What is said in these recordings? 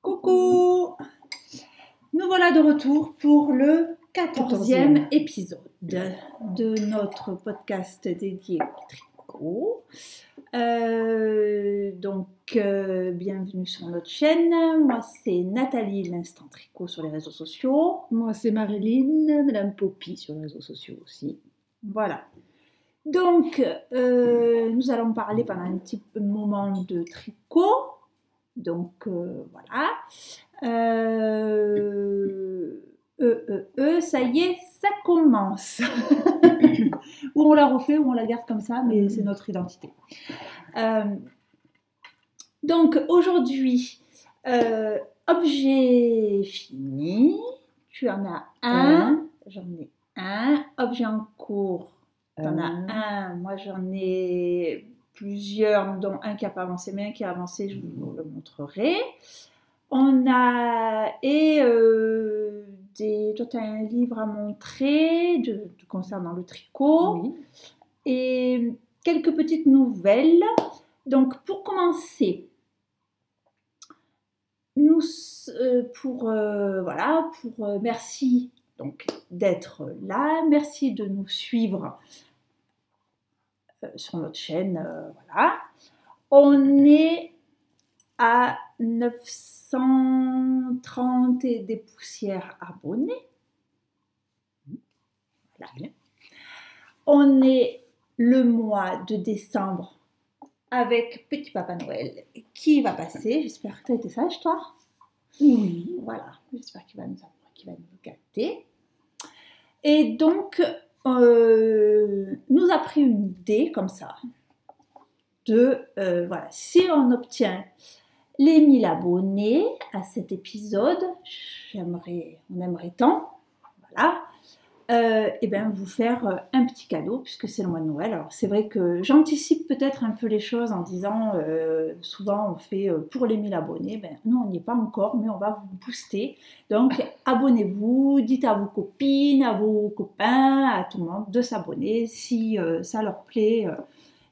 Coucou! Nous voilà de retour pour le 14e épisode de notre podcast dédié au tricot. Bienvenue sur notre chaîne. Moi, c'est Nathalie, l'Instant Tricot sur les réseaux sociaux. Moi, c'est Marilyn, Madame Poppy sur les réseaux sociaux aussi. Voilà. Donc, nous allons parler pendant un petit moment de tricot. Donc, voilà. Ça y est, ça commence. Ou on la refait, ou on la garde comme ça, mais c'est notre identité. Donc, aujourd'hui, objet fini. Tu en as un. J'en ai un. Objet en cours. Tu en as un. Moi, j'en ai plusieurs, dont un qui n'a pas avancé, mais un qui a avancé, je vous le montrerai. On a toi tu as un livre à montrer concernant le tricot, Oui. Et quelques petites nouvelles. Donc pour commencer, merci donc d'être là, merci de nous suivre sur notre chaîne, voilà. On est à 930 et des poussières abonnés. Voilà. On est le mois de décembre avec Petit Papa Noël qui va passer. J'espère que tu as été sage, toi. Oui. Voilà, j'espère qu'il va nous gâter. Et donc, nous a pris une idée comme ça voilà, si on obtient les 1000 abonnés à cet épisode, on aimerait tant, voilà, vous faire un petit cadeau puisque c'est le mois de Noël. Alors c'est vrai que j'anticipe peut-être un peu les choses en disant souvent on fait pour les 1000 abonnés, nous on n'y est pas encore, mais on va vous booster. Donc abonnez-vous, dites à vos copines, à vos copains, à tout le monde de s'abonner si ça leur plaît.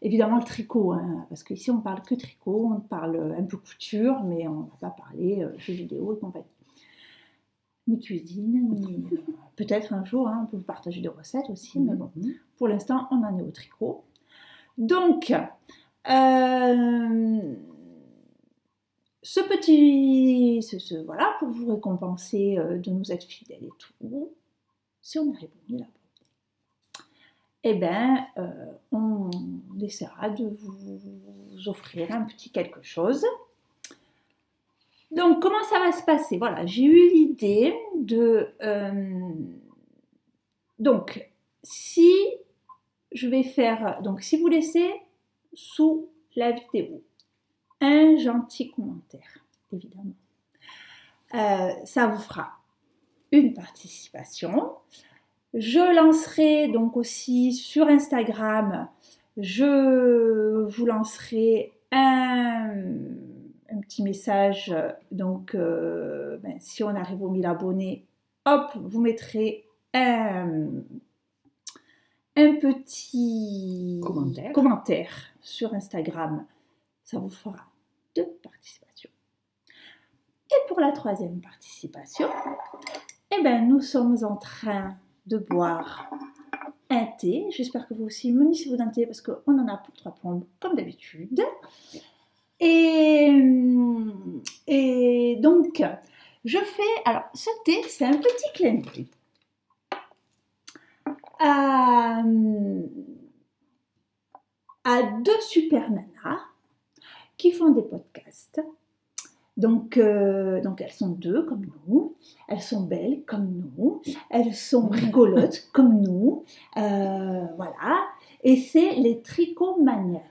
Évidemment le tricot, hein, parce qu'ici on parle que tricot, on parle un peu couture, mais on ne va pas parler jeux vidéo et compagnie. Ni cuisine, ni peut-être un jour, on peut vous partager des recettes aussi, mais bon, pour l'instant on en est au tricot. Donc, voilà, pour vous récompenser de nous être fidèles et tout, si on arrive au 1000 abonnés, on essaiera de vous offrir un petit quelque chose. Donc, comment ça va se passer? Voilà, j'ai eu l'idée de... donc, si vous laissez sous la vidéo un gentil commentaire, évidemment, ça vous fera une participation. Je lancerai donc aussi sur Instagram, je vous lancerai un petit message. Donc, si on arrive aux 1000 abonnés, hop, vous mettrez un petit commentaire sur Instagram. Ça vous fera 2 participations. Et pour la 3e participation, nous sommes en train de boire un thé. J'espère que vous aussi munissez-vous d'un thé parce qu'on en a pour 3 plombes comme d'habitude. Et donc, je fais... Alors, ce thé, c'est un petit clin d'œil à 2 super nanas qui font des podcasts. Donc elles sont 2 comme nous, elles sont belles comme nous, elles sont rigolotes comme nous, voilà. Et c'est les Tricomaniacs.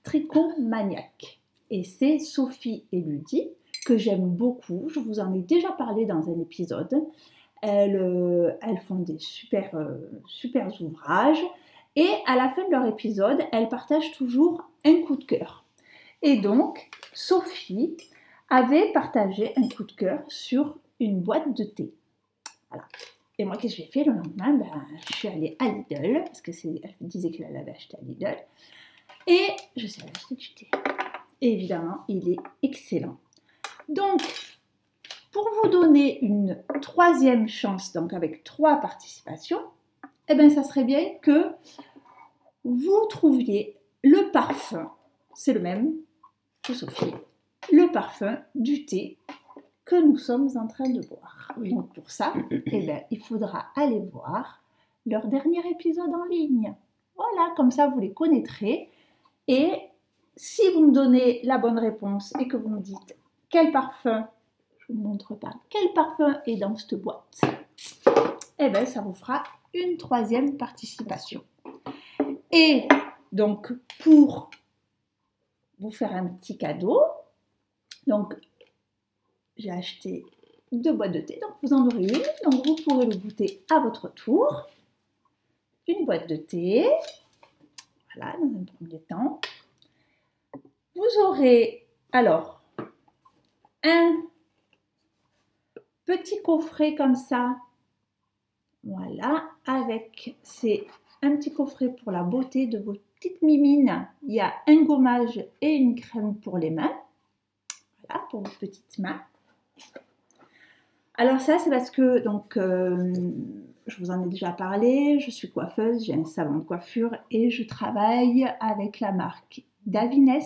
Tricomaniacs. Et c'est Sophie et Ludie que j'aime beaucoup. Je vous en ai déjà parlé dans un épisode. Elles font des super ouvrages. Et à la fin de leur épisode, elles partagent toujours un coup de cœur. Et donc, Sophie avait partagé un coup de cœur sur une boîte de thé. Voilà. Et moi, qu'est-ce que j'ai fait le lendemain? Je suis allée à Lidl, parce qu'elle disait qu'elle l'avait acheté à Lidl. Et je suis allée acheter du thé. évidemment, il est excellent. Donc, pour vous donner une troisième chance, donc avec 3 participations, eh bien, ça serait bien que vous trouviez le parfum, c'est le même que Sophie, le parfum du thé que nous sommes en train de boire. Oui. Donc pour ça, eh bien, il faudra aller voir leur dernier épisode en ligne. Voilà, comme ça vous les connaîtrez. Et si vous me donnez la bonne réponse et que vous me dites quel parfum, je ne vous montre pas, quel parfum est dans cette boîte, eh bien ça vous fera une 3e participation. Et donc pour vous faire un petit cadeau, donc j'ai acheté 2 boîtes de thé, donc vous en aurez une, donc vous pourrez le goûter à votre tour. Une boîte de thé, voilà, dans un premier temps. Vous aurez alors un petit coffret comme ça, voilà, avec, c'est un petit coffret pour la beauté de vos petites mimines. Il y a un gommage et une crème pour les mains, voilà, pour vos petites mains. Alors ça, c'est parce que, donc, je vous en ai déjà parlé, je suis coiffeuse, j'ai un salon de coiffure et je travaille avec la marque Davines.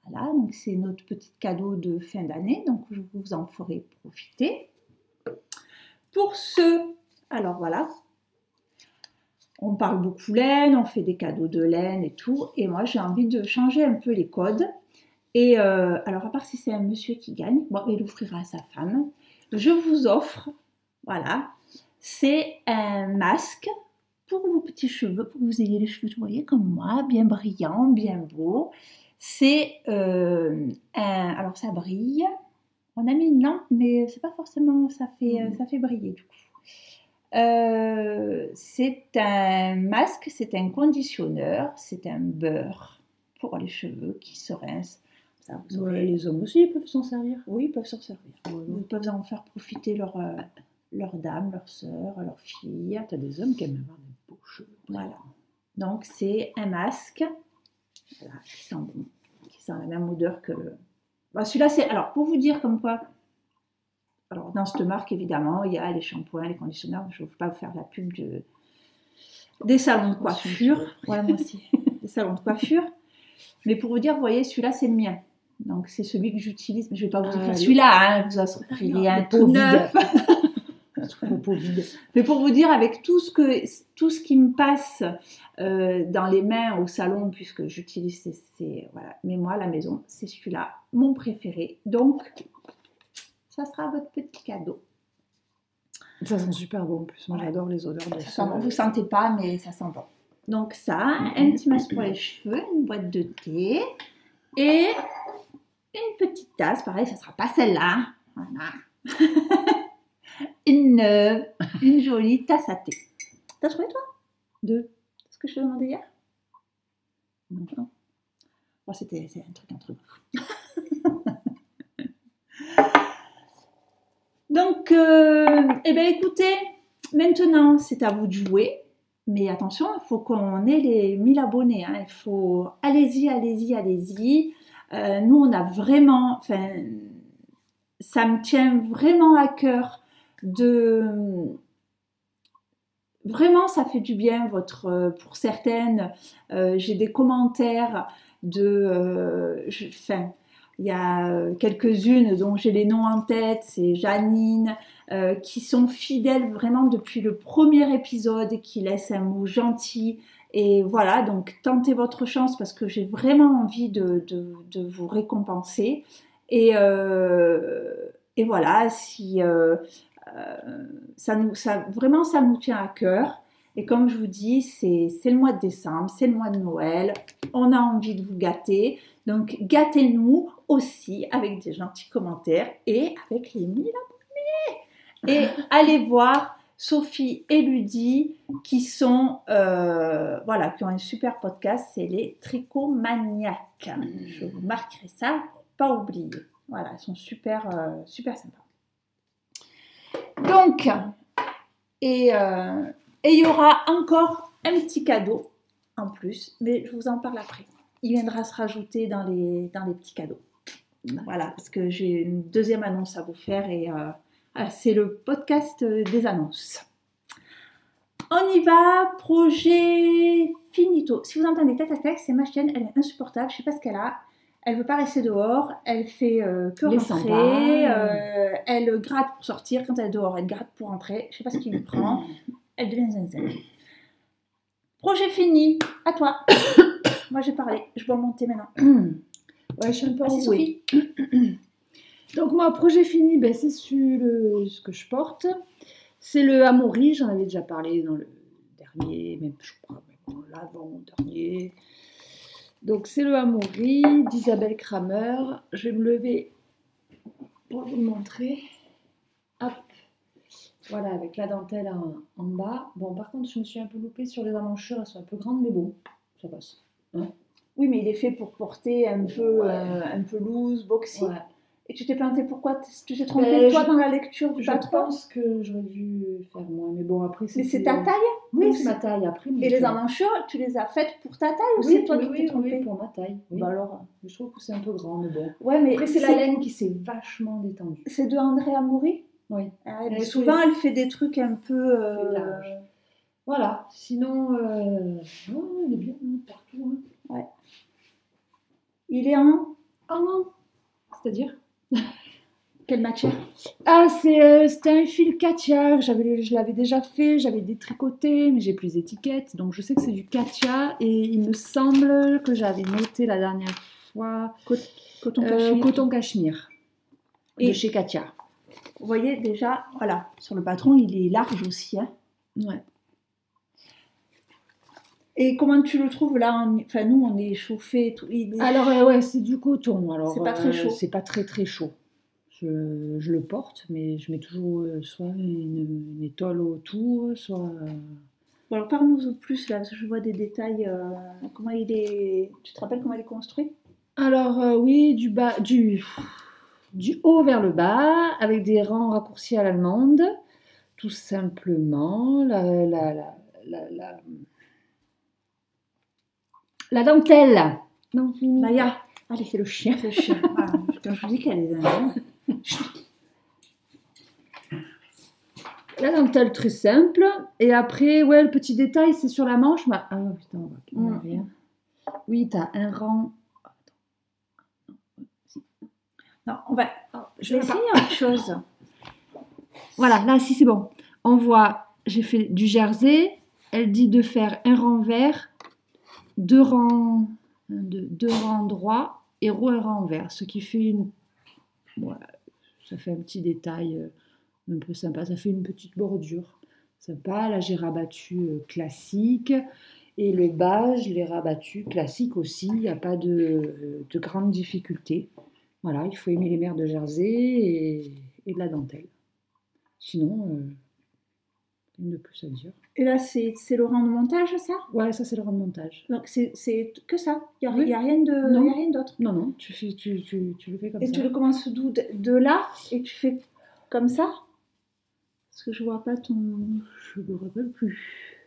Voilà, donc c'est notre petit cadeau de fin d'année, donc je vous en ferai profiter. Pour ceux, alors voilà, on parle beaucoup laine, on fait des cadeaux de laine et tout, et moi j'ai envie de changer un peu les codes. Et alors à part si c'est un monsieur qui gagne, bon, il offrira à sa femme. Je vous offre, voilà, c'est un masque pour vos petits cheveux, pour que vous ayez les cheveux, vous voyez, comme moi, bien brillants, bien beaux. C'est alors ça brille, on a mis une lampe, mais c'est pas forcément, ça fait briller du coup. C'est un masque, c'est un conditionneur, c'est un beurre pour les cheveux qui se rincent. Ça, vous aurez... Les hommes aussi peuvent s'en servir. Oui, ils peuvent s'en servir. Ils peuvent en faire profiter leur dame, leur soeur, leur fille. Tu as des hommes qui aiment avoir des beaux cheveux. Voilà. Donc, c'est un masque, voilà, qui sent bon, qui sent la même odeur que le... Bon, celui-là, c'est... Alors, pour vous dire comme quoi... Alors, dans cette marque, évidemment, il y a les shampoings, les conditionneurs. Je ne veux pas vous faire la pub des salons de coiffure. Voilà, moi aussi. Des salons de coiffure. Mais pour vous dire, vous voyez, celui-là, c'est le mien. Donc, c'est celui que j'utilise. Mais je ne vais pas vous offrir celui-là, hein, vous offrirez un tout neuf. Mais pour vous dire, avec tout ce qui me passe dans les mains au salon, puisque j'utilise voilà. Mais moi, à la maison, c'est celui-là, mon préféré. Donc, ça sera votre petit cadeau. Ça sent super bon en plus. Moi, j'adore les odeurs de ça. Vous ne sentez pas, mais ça sent bon. Donc ça, un petit masque pour les cheveux, une boîte de thé et une petite tasse. Pareil, ça ne sera pas celle-là. Voilà. Une jolie tasse à thé. T'as trouvé toi? 2. C'est ce que je te demandais hier? Non. Bon, c'est un truc entre nous. Donc, eh bien écoutez, maintenant c'est à vous de jouer. Mais attention, il faut qu'on ait les 1000 abonnés. Hein. Il faut... Allez-y. Nous, on a vraiment... Enfin, ça me tient vraiment à cœur de... Vraiment, ça fait du bien, pour certaines. J'ai des commentaires de... il y a quelques-unes dont j'ai les noms en tête. C'est Janine... qui sont fidèles vraiment depuis le premier épisode, qui laissent un mot gentil. Et voilà, donc tentez votre chance parce que j'ai vraiment envie de vous récompenser. Et voilà, si vraiment ça nous tient à cœur. Et comme je vous dis, c'est le mois de décembre, c'est le mois de Noël. On a envie de vous gâter. Donc gâtez-nous aussi avec des gentils commentaires et avec les 1000 abonnés. Et allez voir Sophie et Ludie qui sont, qui ont un super podcast, c'est les Tricomaniacs. Je vous marquerai ça, pas oublier. Voilà, ils sont super sympas. Donc, et il y aura encore un petit cadeau en plus, mais je vous en parle après. il viendra se rajouter dans les petits cadeaux. Voilà, parce que j'ai une deuxième annonce à vous faire et c'est le podcast des annonces. On y va, projet finito. Si vous entendez tac, c'est ma chienne, elle est insupportable, je sais pas ce qu'elle a. Elle veut pas rester dehors, elle fait que Les rentrer, sympas. elle gratte pour sortir, quand elle est dehors, elle gratte pour rentrer, je sais pas ce qui lui prend, elle devient zinzin. Projet fini, à toi. Moi j'ai parlé, je dois monter maintenant. Ouais, je suis un peu Vas-y enrouée. Sophie. Donc moi, projet fini, ben, c'est ce que je porte. C'est le Amaury, j'en avais déjà parlé dans le dernier, même je crois, même dans l'avant-dernier. Donc c'est le Amaury d'Isabelle Kramer. Je vais me lever pour vous le montrer. Hop. Voilà, avec la dentelle en bas. Bon, par contre, je me suis un peu loupée sur les emmanchures, elles sont un peu grandes, mais bon, ça passe. Hein? Oui, mais il est fait pour porter un peu loose, boxy. Ouais. Et tu t'es planté pourquoi? Tu t'es trompé Ben, toi dans la lecture du Je patron? pense que j'aurais dû faire moins, mais bon, après Mais c'est ta taille? Oui, c'est ma taille. Après, Et les emmanchures, tu les as faites pour ta taille ou oui, c'est toi qui t'es trompé? oui, pour ma taille. Oui. Bah alors. Je trouve que c'est un peu grand, mais bon. Ouais, mais Après, c'est la laine qui s'est vachement détendue. c'est de Andrea Moury. Oui. Mais souvent, elle fait des trucs un peu. Large. Voilà. Sinon, oh, elle est bien partout. Hein. Ouais. Il est en. C'est-à-dire Quelle matière? Ah, c'était un fil Katia. Je l'avais déjà fait, j'avais détricoté, mais j'ai plus d'étiquettes. Donc, je sais que c'est du Katia. Et il me semble que j'avais noté la dernière fois Coton cachemire. coton cachemire. Et de chez Katia. Vous voyez déjà, voilà, sur le patron, il est large aussi. Hein. Ouais. Et comment tu le trouves là? Enfin, nous, on est chauffé. Alors, ouais, c'est du coton. Alors, c'est pas très chaud. C'est pas très très chaud. Je le porte, mais je mets toujours soit une étole autour, soit. Bon, alors parle-nous plus là, parce que je vois des détails. Comment il est. Tu te rappelles comment il est construit? Alors, oui, du haut vers le bas, avec des rangs raccourcis à l'allemande, tout simplement. La dentelle. Non, Maya, allez, c'est le chien. c'est le chien. Voilà. Quand je vous dis qu'elle est La dentelle très simple. Et après, ouais, le petit détail, c'est sur la manche. Ah putain, on voit rien. Oui, tu as un rang. Non, on va. Je vais essayer autre chose. Voilà, là, si c'est bon. On voit, j'ai fait du jersey. Elle dit de faire un rang vert, deux rangs droits et un rang vert. Ce qui fait voilà, ça fait un petit détail un peu sympa. Ça fait une petite bordure sympa. Là, j'ai rabattu classique. Et le bas, je l'ai rabattu classique aussi. Il n'y a pas de grande difficulté. Voilà, il faut aimer les mères de jersey et de la dentelle. Sinon, rien de plus à dire. Et là, c'est le rang de montage, ça? Ouais, ça c'est le rang de montage. Donc c'est que ça. Il Oui. n'y a rien d'autre. Non, tu le fais comme et ça. Et tu le commences d'où? De là? Et tu fais comme ça? Parce que je vois pas ton. Je me rappelle plus.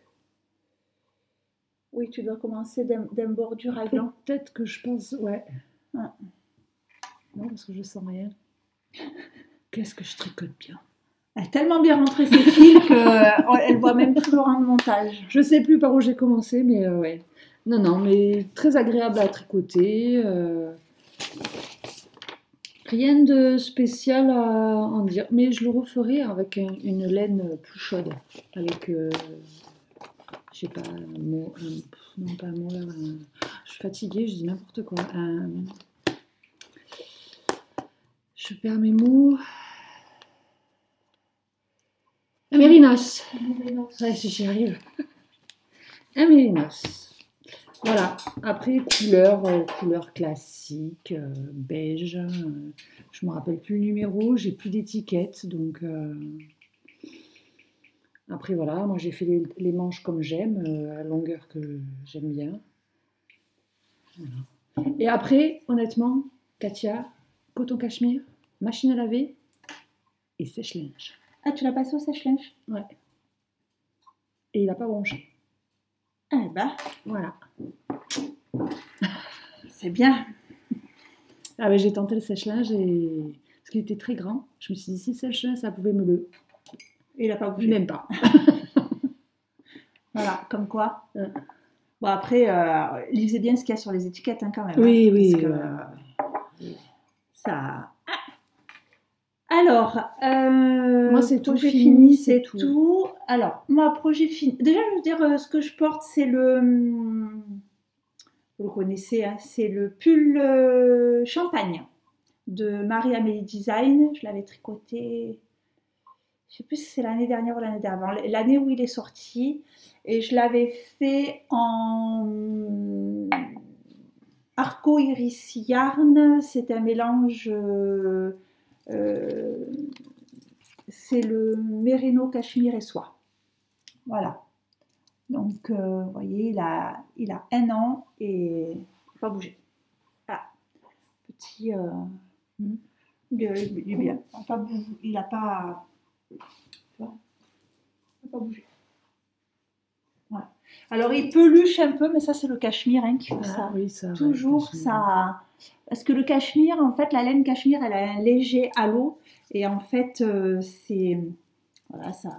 Oui, tu dois commencer d'un bord du raglan. Peut-être que je pense, ouais. Ah. Non, parce que je sens rien. Qu'est-ce que je tricote bien. Elle a tellement bien rentré ses fils qu'elle voit même plus le rang de montage. Je sais plus par où j'ai commencé, mais ouais. Non, mais très agréable à tricoter. Rien de spécial à en dire. Mais je le referai avec une laine plus chaude. Avec, je sais pas, non pas un mohair. Je suis fatiguée, je dis n'importe quoi. Je perds mes mots. Un mérinos. Ouais, si j'y arrive. Un mérinos. Voilà. Après, couleur classique, beige. Je ne me rappelle plus le numéro. J'ai plus d'étiquette. Donc, après, voilà. Moi, j'ai fait les manches comme j'aime, à la longueur que j'aime bien. Voilà. Et après, honnêtement, Katia, coton cachemire, machine à laver et sèche-linge. Ah, tu l'as passé au sèche-linge? Ouais. Et il n'a pas bronché. Ah bah. Voilà. c'est bien. Ah ben, j'ai tenté le sèche-linge parce qu'il était très grand. Je me suis dit, si le sèche-linge, ça pouvait me le... Il n'a pas bougé. Même pas. Voilà, comme quoi. Ouais. Bon, après, lisez bien ce qu'il y a sur les étiquettes hein, quand même. Oui, hein, oui. parce que, ça... Alors, moi, c'est tout projet fini, c'est tout. Alors, moi, projet fini. Déjà, je veux dire, ce que je porte, c'est le... Vous le connaissez, hein, c'est le pull champagne de Marie-Amélie Design. Je l'avais tricoté, je ne sais plus si c'est l'année dernière ou l'année d'avant, l'année où il est sorti. Et je l'avais fait en Arco Iris Yarn. C'est un mélange... c'est le Merino Cachemire et soie. Voilà. Donc, vous voyez, il a 1 an et il n'a pas bougé. Voilà. Petit... il est bien. Il n'a pas bougé. Voilà. Alors, il peluche un peu, mais ça, c'est le cachemire hein, qui fait ça. Oui, ça. Toujours ouais, ça... Parce que le cachemire, en fait, la laine cachemire, elle a un léger halo. Et en fait, c'est... Voilà, ça...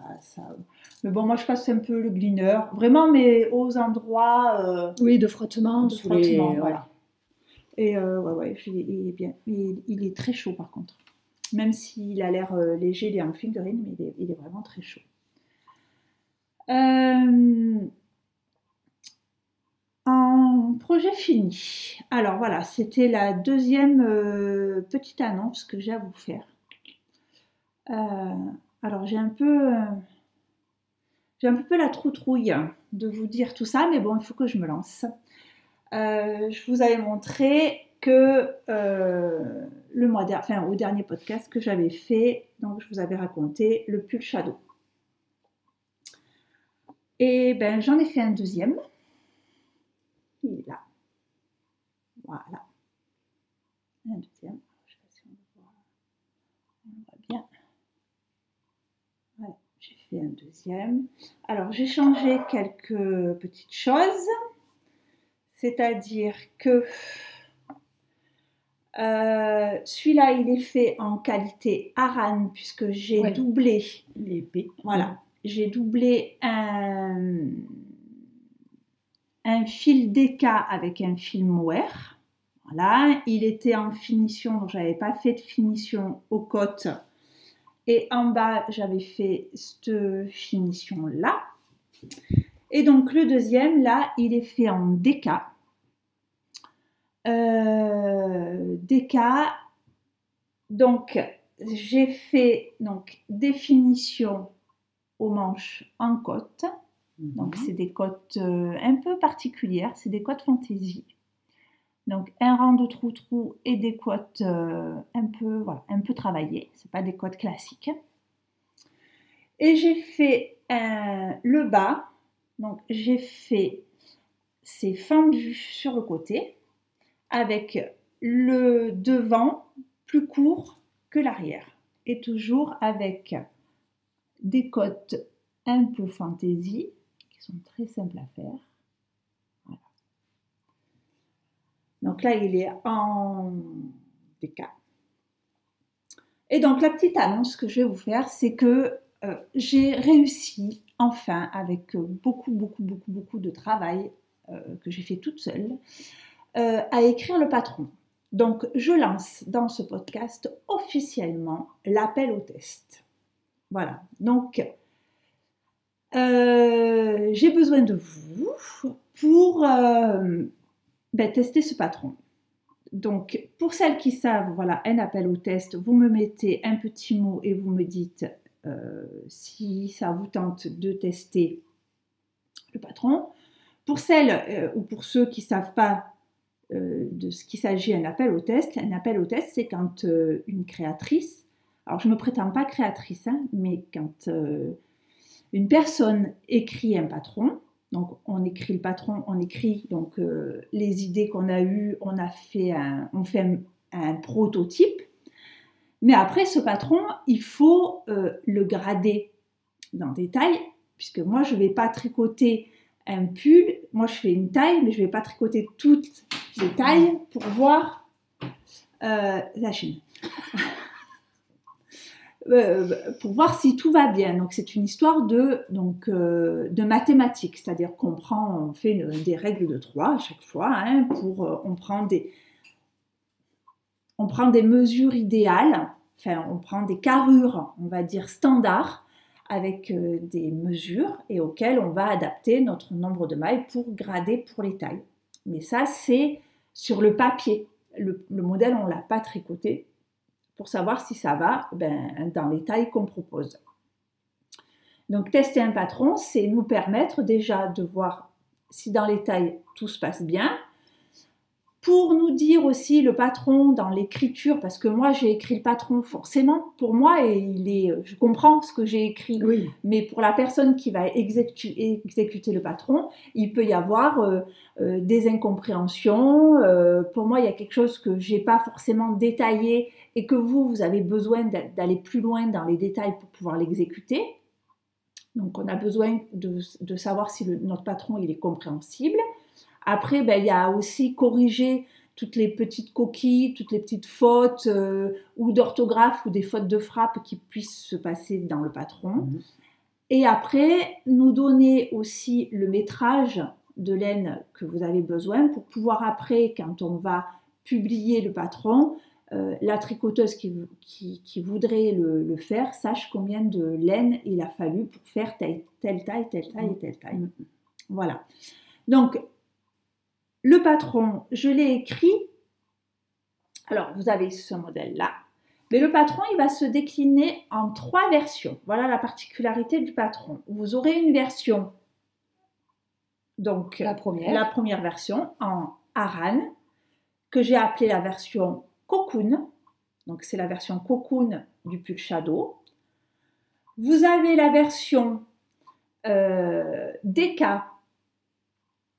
Mais bon, moi, je passe un peu le gleaner. Vraiment, mais aux endroits... oui, de frottement. Voilà. Et ouais, il est bien. Il est très chaud, par contre. Même s'il a l'air léger, il est en fingering, mais il est vraiment très chaud. En projet fini. Alors voilà, c'était la deuxième petite annonce que j'ai à vous faire. Alors j'ai un peu la troutrouille de vous dire tout ça, mais bon, il faut que je me lance. Je vous avais montré que au dernier podcast que j'avais fait, donc je vous avais raconté le pull shadow. Et ben j'en ai fait un deuxième. Il est là. Voilà. Un deuxième. Je sais pas si on voit bien. Voilà, j'ai fait un deuxième. Alors, j'ai changé quelques petites choses. C'est-à-dire que celui-là, il est fait en qualité Aran puisque j'ai doublé l'épée. Voilà. J'ai doublé un fil DK avec un fil mohair. Voilà, il était en finition, donc j'avais pas fait de finition aux côtes. Et en bas, j'avais fait cette finition-là. Et donc le deuxième, là, il est fait en DK. DK. Donc, j'ai fait des finitions aux manches en côte. Donc, c'est des côtes un peu particulières. C'est des côtes fantaisie. Donc, un rang de trou-trou et des côtes un peu travaillées. Ce n'est pas des côtes classiques. Et j'ai fait le bas. Donc, j'ai fait ces fendus sur le côté avec le devant plus court que l'arrière. Et toujours avec des côtes un peu fantaisie qui sont très simples à faire. Voilà. Donc là, il est en DK. Et donc, la petite annonce que je vais vous faire, c'est que j'ai réussi, enfin, avec beaucoup de travail que j'ai fait toute seule, à écrire le patron. Donc, je lance dans ce podcast officiellement l'appel au test. Voilà. Donc, j'ai besoin de vous pour tester ce patron. Donc, pour celles qui savent, voilà, un appel au test, vous me mettez un petit mot et vous me dites si ça vous tente de tester le patron. Pour celles ou pour ceux qui ne savent pas de ce qu'il s'agit, un appel au test, c'est quand une créatrice, alors je ne me prétends pas créatrice, hein, mais quand une personne écrit un patron, donc on écrit le patron, on écrit donc les idées qu'on a eues, on fait un prototype, mais après ce patron, il faut le grader dans le détail, puisque moi je ne vais pas tricoter un pull, moi je fais une taille, mais je ne vais pas tricoter toutes les tailles pour voir la Chine. Pour voir si tout va bien. Donc c'est une histoire de mathématiques, c'est-à-dire on fait des règles de 3 à chaque fois, hein, on prend des mesures idéales, enfin on prend des carrures, on va dire standards, avec des mesures et auxquelles on va adapter notre nombre de mailles pour grader pour les tailles. Mais ça c'est sur le papier. Le modèle on ne l'a pas tricoté pour savoir si ça va dans les tailles qu'on propose. Donc tester un patron, c'est nous permettre déjà de voir si dans les tailles tout se passe bien, pour nous dire aussi le patron dans l'écriture, parce que moi j'ai écrit le patron forcément pour moi et je comprends ce que j'ai écrit, Oui. Mais pour la personne qui va exécuter le patron, il peut y avoir des incompréhensions. Pour moi, il y a quelque chose que j'ai pas forcément détaillé et que vous avez besoin d'aller plus loin dans les détails pour pouvoir l'exécuter. Donc on a besoin de savoir si notre patron il est compréhensible. Après, il y a aussi corriger toutes les petites coquilles, toutes les petites fautes ou d'orthographe ou des fautes de frappe qui puissent se passer dans le patron. Et après, nous donner aussi le métrage de laine que vous avez besoin pour pouvoir après, quand on va publier le patron, la tricoteuse qui voudrait le faire sache combien de laine il a fallu pour faire telle taille, telle taille et telle taille. Voilà. Donc, le patron, je l'ai écrit. Alors, vous avez ce modèle-là. Mais le patron, il va se décliner en 3 versions. Voilà la particularité du patron. Vous aurez une version, donc la première version en Aran, que j'ai appelée la version Cocoon. Donc, c'est la version Cocoon du pull Shadow. Vous avez la version Deka.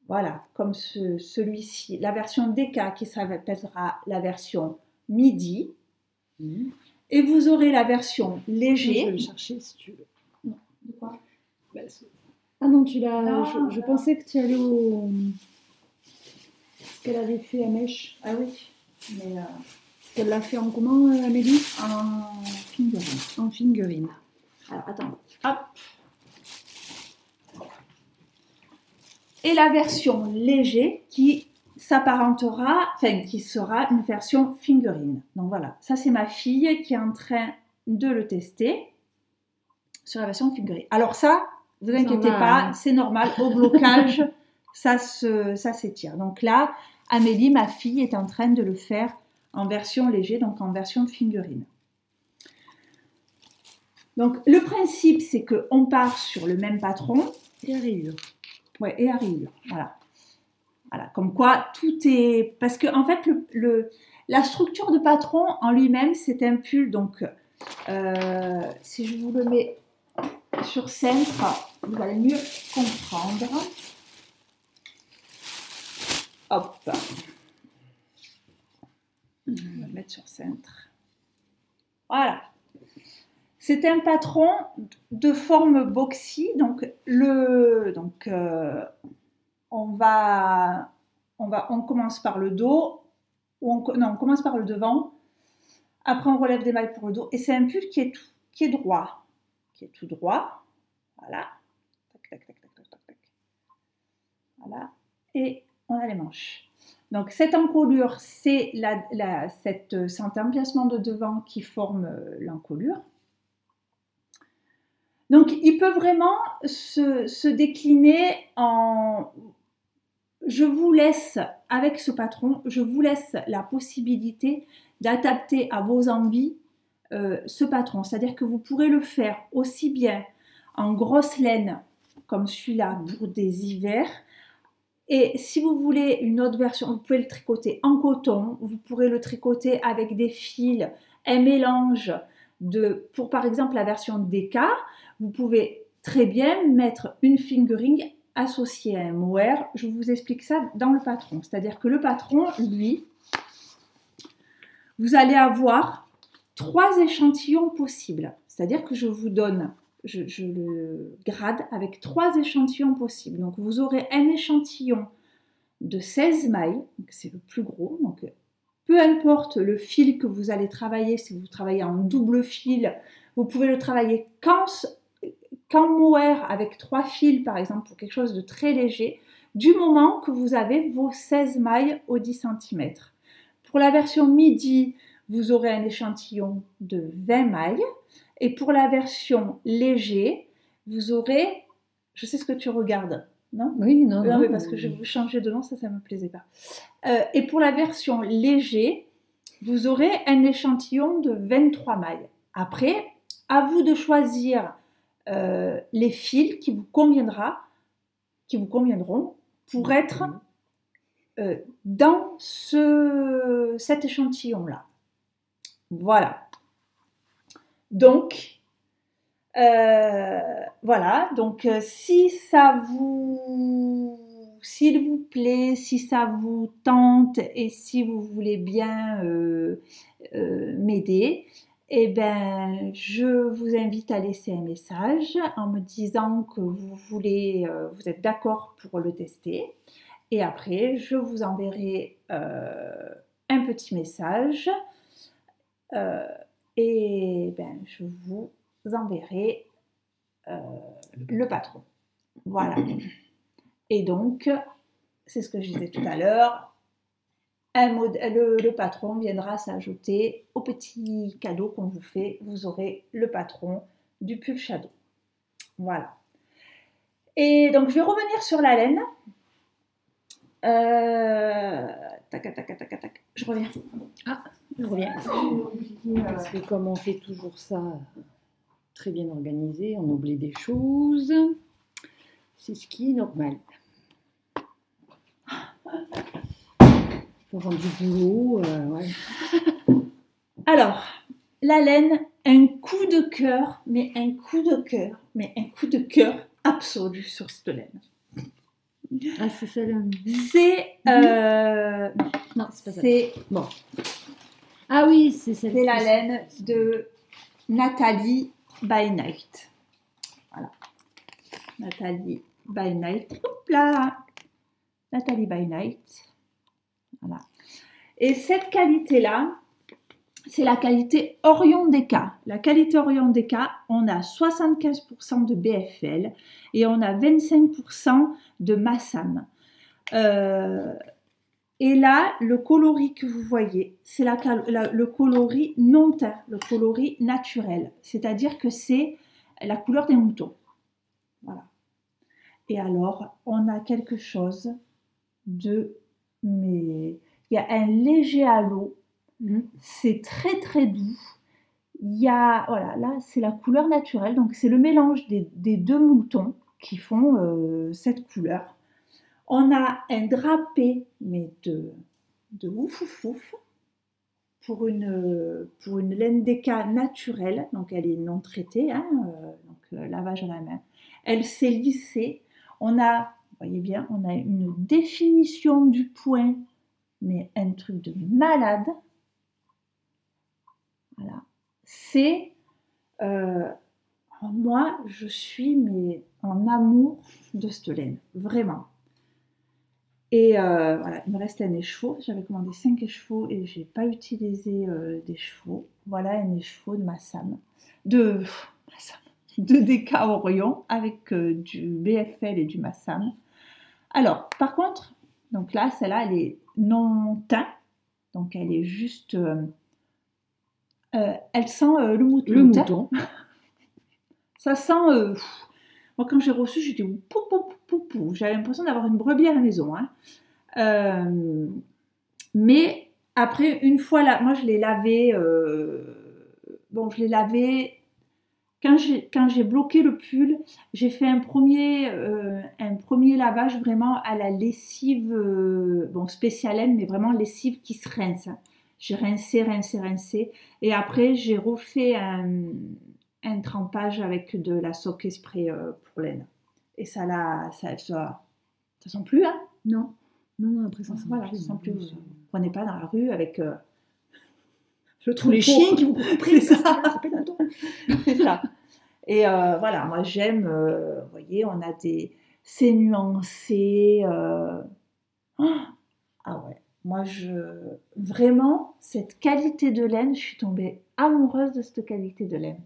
Voilà, comme celui-ci, la version DK qui s'appellera la version midi. Et vous aurez la version léger. Je vais le chercher si tu veux. Non, de quoi ? Ah non, tu l'as. Je pensais que tu allais au. Ce qu'elle avait fait à Mèche. Ah oui, mais. Elle l'a fait en comment, Amélie ? En fingering. En fingering. Alors attends, hop. Et la version léger qui s'apparentera, enfin qui sera une version fingering. Donc voilà, ça c'est ma fille qui est en train de le tester sur la version fingering. Alors ça, vous inquiétez pas, c'est normal, au blocage, ça s'étire. Donc là, Amélie, ma fille, est en train de le faire en version léger, donc en version fingering. Donc le principe, c'est qu'on part sur le même patron. Et à rayures. Ouais, et à rayures, voilà. Voilà, comme quoi tout est... Parce que en fait, la structure de patron en lui-même, c'est un pull. Donc, si je vous le mets sur centre, vous allez mieux comprendre. Hop. Je vais le mettre sur centre. Voilà. C'est un patron de forme boxy. Donc, on commence par le dos. On commence par le devant. Après, on relève des mailles pour le dos. Et c'est un pull qui est droit. Qui est tout droit. Voilà. Tac, tac, tac, tac, tac, tac, tac. Voilà. Et on a les manches. Donc, cette encolure, c'est cet empiècement de devant qui forme l'encolure. Donc, il peut vraiment se décliner en... Je vous laisse, avec ce patron, je vous laisse la possibilité d'adapter à vos envies ce patron. C'est-à-dire que vous pourrez le faire aussi bien en grosse laine, comme celui-là, pour des hivers. Et si vous voulez une autre version, vous pouvez le tricoter en coton. Vous pourrez le tricoter avec des fils, un mélange pour par exemple la version DK. Vous pouvez très bien mettre une fingering associée à un mohair. Je vous explique ça dans le patron. C'est-à-dire que le patron, lui, vous allez avoir 3 échantillons possibles. C'est-à-dire que je vous donne je le grade avec 3 échantillons possibles. Donc vous aurez un échantillon de 16 mailles, c'est le plus gros. Donc peu importe le fil que vous allez travailler, si vous travaillez en double fil, vous pouvez le travailler qu'en mohair avec 3 fils par exemple pour quelque chose de très léger, du moment que vous avez vos 16 mailles au 10 cm. Pour la version midi, vous aurez un échantillon de 20 mailles. Et pour la version léger, vous aurez... Je sais ce que tu regardes, non? Oui, non, non. Mais parce que je vais vous changer de nom, ça ne me plaisait pas. Et pour la version léger, vous aurez un échantillon de 23 mailles. Après, à vous de choisir les fils qui vous conviendront pour être dans cet échantillon-là. Voilà. Donc, voilà. Donc, s'il vous plaît, si ça vous tente et si vous voulez bien m'aider, eh ben, je vous invite à laisser un message en me disant que vous êtes d'accord pour le tester. Et après, je vous enverrai un petit message et ben, je vous enverrai le patron. Voilà. Et donc, c'est ce que je disais tout à l'heure, le patron viendra s'ajouter au petit cadeau qu'on vous fait. Vous aurez le patron du pull shadow. Voilà. Et donc, je vais revenir sur la laine. Tac. Je reviens. Ah, je reviens. Parce que comme on fait toujours ça très bien organisé, on oublie des choses. C'est ce qui est normal. Pour rendre du boulot, ouais. Alors, la laine, un coup de cœur, mais un coup de cœur absolu sur cette laine. Ah, c'est celle-là. C'est... non, c'est pas ça. C'est... Bon. Ah oui, c'est celle. C'est la laine de Nathalie by Night. Voilà. Nathalie by Night. Hop là. Nathalie by Night. Voilà. Et cette qualité-là, c'est la qualité Orion Deca. La qualité Orion Deca, on a 75% de BFL et on a 25% de Massam. Et là, le coloris que vous voyez, c'est le coloris non teint, le coloris naturel. C'est-à-dire que c'est la couleur des moutons. Voilà. Et alors, on a quelque chose mais il y a un léger halo. C'est très très doux. Il y a, voilà, là c'est la couleur naturelle, donc c'est le mélange des 2 moutons qui font cette couleur. On a un drapé, mais de ouf pour une laine Deca naturelle, donc elle est non traitée, hein, donc lavage à la main. Elle s'est lissée. On a, vous voyez bien, on a une définition du point, mais un truc de malade. Voilà. C'est... moi, je suis en amour de cette laine. Vraiment. Et voilà, il me reste un écheveau. J'avais commandé 5 écheveaux et je n'ai pas utilisé d'écheveau. Voilà un écheveau de Massam. De Deca Orion avec du BFL et du Massam. Alors, par contre, donc là, celle-là, elle est non teint. Donc, elle est juste... elle sent le mouton. Le mouton. Ça sent... moi, quand j'ai reçu, j'étais pou. J'avais l'impression d'avoir une brebis à la maison. Hein. Mais après, une fois là, moi, je l'ai lavé... je l'ai lavé... Quand j'ai bloqué le pull, j'ai fait un premier lavage vraiment à la lessive, spéciale laine, mais vraiment lessive qui se rince. J'ai rincé. Et après, j'ai refait un trempage avec de la sock spray pour laine. Et ça sent plus, hein? Non, après ça sent voilà, plus. Ça sent plus. Vous ne prenez pas dans la rue avec tous les chiens qui vous courent après. C'est ça. C'est ça. Et voilà, moi j'aime, vous voyez, c'est nuancé. Ah ouais, moi vraiment, cette qualité de laine, je suis tombée amoureuse de cette qualité de laine.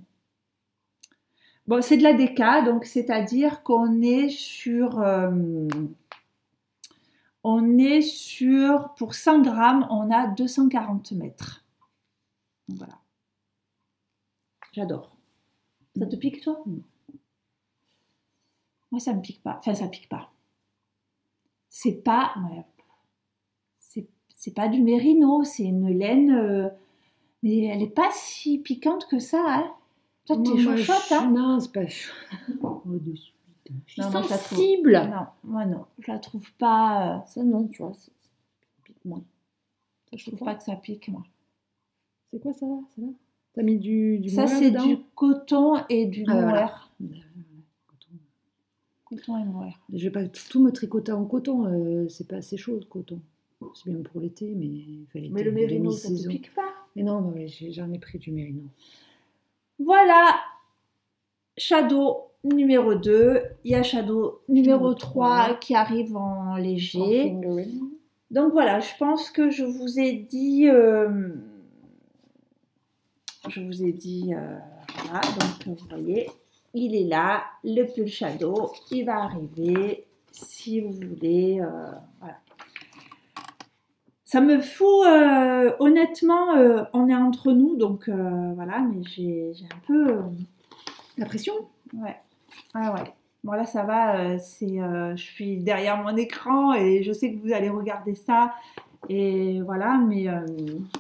Bon, c'est de la déca, donc c'est-à-dire qu'on est sur, pour 100 grammes, on a 240 mètres. Donc voilà. J'adore. Ça te pique, toi? Moi, ça me pique pas. Enfin, ça pique pas. C'est pas... Ouais, c'est pas du mérino, c'est une laine... mais elle est pas si piquante que ça, hein. Toi, t'es chauchotte, hein? Non, c'est pas chaud. De suite. Je suis Non, sensible. Non, moi non. Je la trouve pas... Ça, non, tu vois, ça pique moins. Ça, je trouve pas que ça pique, moi. C'est quoi ça là? T'as mis du ça, mohair c'est dedans? Du coton et du mohair. Voilà. Coton et mohair. Je vais pas tout me tricoter en coton, c'est pas assez chaud le coton. C'est bien pour l'été, mais il fallait. Mais le mérino, ça ne pique pas. Mais non, j'en ai pris du mérino. Voilà, Shadow numéro 2. Il y a Shadow numéro 3 qui arrive en léger. Donc voilà, je pense que je vous ai dit... voilà, donc vous voyez, il est là, le pull Shadow, il va arriver, si vous voulez, voilà. Ça me fout, honnêtement, on est entre nous, donc voilà, mais j'ai un peu la pression. Ouais, ah ouais. Bon là ça va, je suis derrière mon écran et je sais que vous allez regarder ça. Et voilà, mais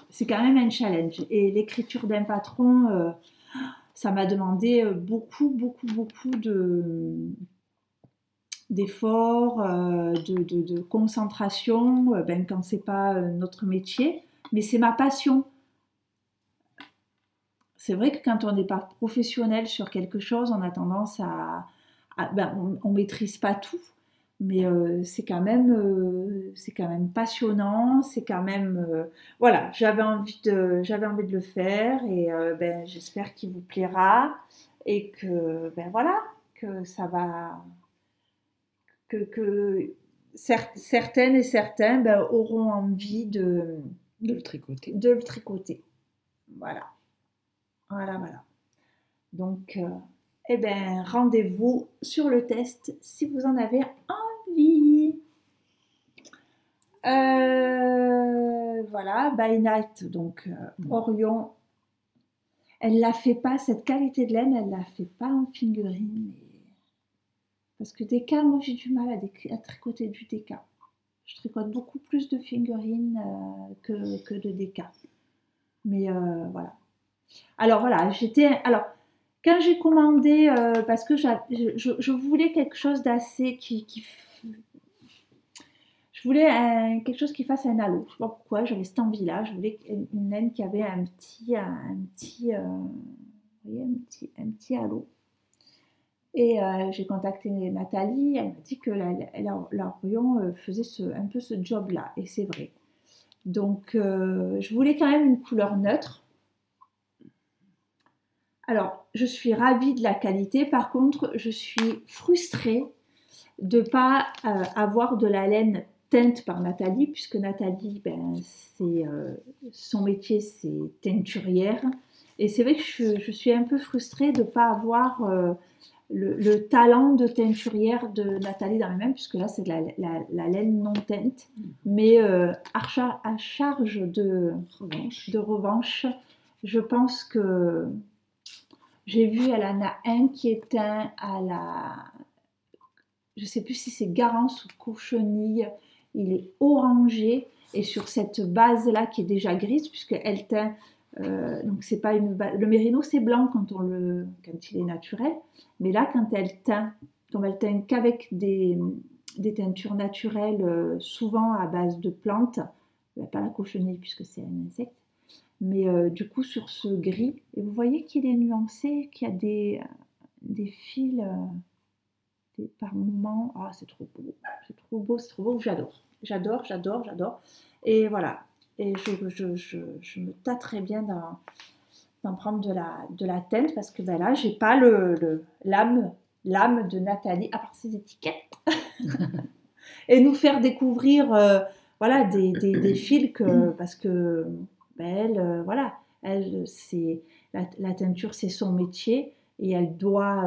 c'est quand même un challenge. Et l'écriture d'un patron, ça m'a demandé beaucoup d'efforts, de concentration, quand c'est pas notre métier, mais c'est ma passion. C'est vrai que quand on n'est pas professionnel sur quelque chose, on a tendance on maîtrise pas tout. Mais c'est quand même passionnant, c'est quand même voilà, j'avais envie de le faire et j'espère qu'il vous plaira et que voilà, que ça va que certaines et certains auront envie de le tricoter. Voilà. Donc rendez-vous sur le test si vous en avez envie. Voilà, By Night, donc Orion. Elle la fait pas, cette qualité de laine, elle la fait pas en fingering. Parce que déca, moi j'ai du mal à tricoter du déca. Je tricote beaucoup plus de fingering que de déca. Mais voilà. Alors voilà, quand j'ai commandé, parce que je voulais quelque chose d'assez je voulais quelque chose qui fasse un halo. Je ne sais pas pourquoi, j'avais cette envie-là. Je voulais une laine qui avait un petit halo. Et j'ai contacté Nathalie, elle m'a dit que l'Orion faisait un peu ce job-là, et c'est vrai. Donc, je voulais quand même une couleur neutre. Alors, je suis ravie de la qualité. Par contre, je suis frustrée de ne pas avoir de la laine teinte par Nathalie, puisque Nathalie, son métier, c'est teinturière. Et c'est vrai que je suis un peu frustrée de ne pas avoir le talent de teinturière de Nathalie dans les mains, puisque là, c'est de la laine non teinte. Mais à charge de revanche, je pense que j'ai vu, elle en a un qui est teint à je ne sais plus si c'est Garance ou Cochenille, il est orangé, et sur cette base-là qui est déjà grise, puisqu'elle teint, donc c'est pas une base, le mérino c'est blanc quand il est naturel, mais là quand elle teint qu'avec des teintures naturelles, souvent à base de plantes, pas la cochenille puisque c'est un insecte, mais du coup sur ce gris, et vous voyez qu'il est nuancé, qu'il y a des fils par moment. Ah, c'est trop beau, j'adore. Et voilà, et je me tâterai bien d'en prendre de la teinte parce que ben là, j'ai pas l'âme de Nathalie, à part ses étiquettes. Et nous faire découvrir voilà, des fils parce que ben, elle, voilà, elle, la teinture, c'est son métier et elle doit,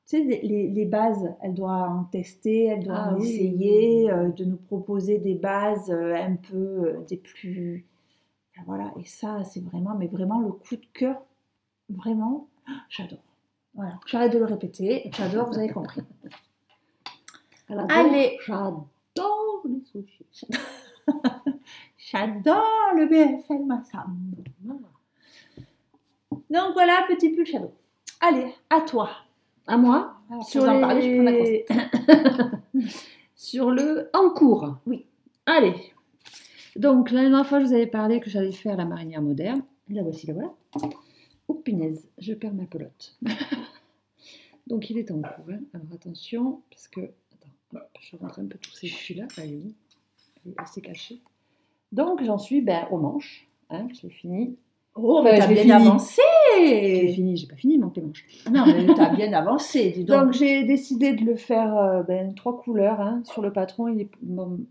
tu sais, les bases, elle doit en tester, elle doit en essayer, de nous proposer des bases un peu des plus... Voilà, et ça, c'est vraiment, mais vraiment le coup de cœur, vraiment, j'adore. Voilà, j'arrête de le répéter, j'adore, vous avez compris. Allez, j'adore les sushis. J'adore le BFL Massam. Donc voilà, petit pull shadow. Allez, à toi. À moi. Alors, sur en parler, je prends la grosse. Sur le en cours. Oui. Allez. Donc la dernière fois, je vous avais parlé que j'allais faire la marinière moderne. La voici, la voilà. Oh punaise, je perds ma pelote. Donc il est en cours. Hein. Alors attention, parce que... Attends, hop, je rentre un peu tous ces fils-là. Elle est où? Elle s'est cachée. Donc j'en suis aux manches. Hein, j'ai fini. Oh, mais t'as bien avancé! J'ai fini, j'ai pas fini, il manque les manches. Non, mais t'as bien avancé, dis donc. Donc j'ai décidé de le faire 3 couleurs. Hein. Sur le patron, il est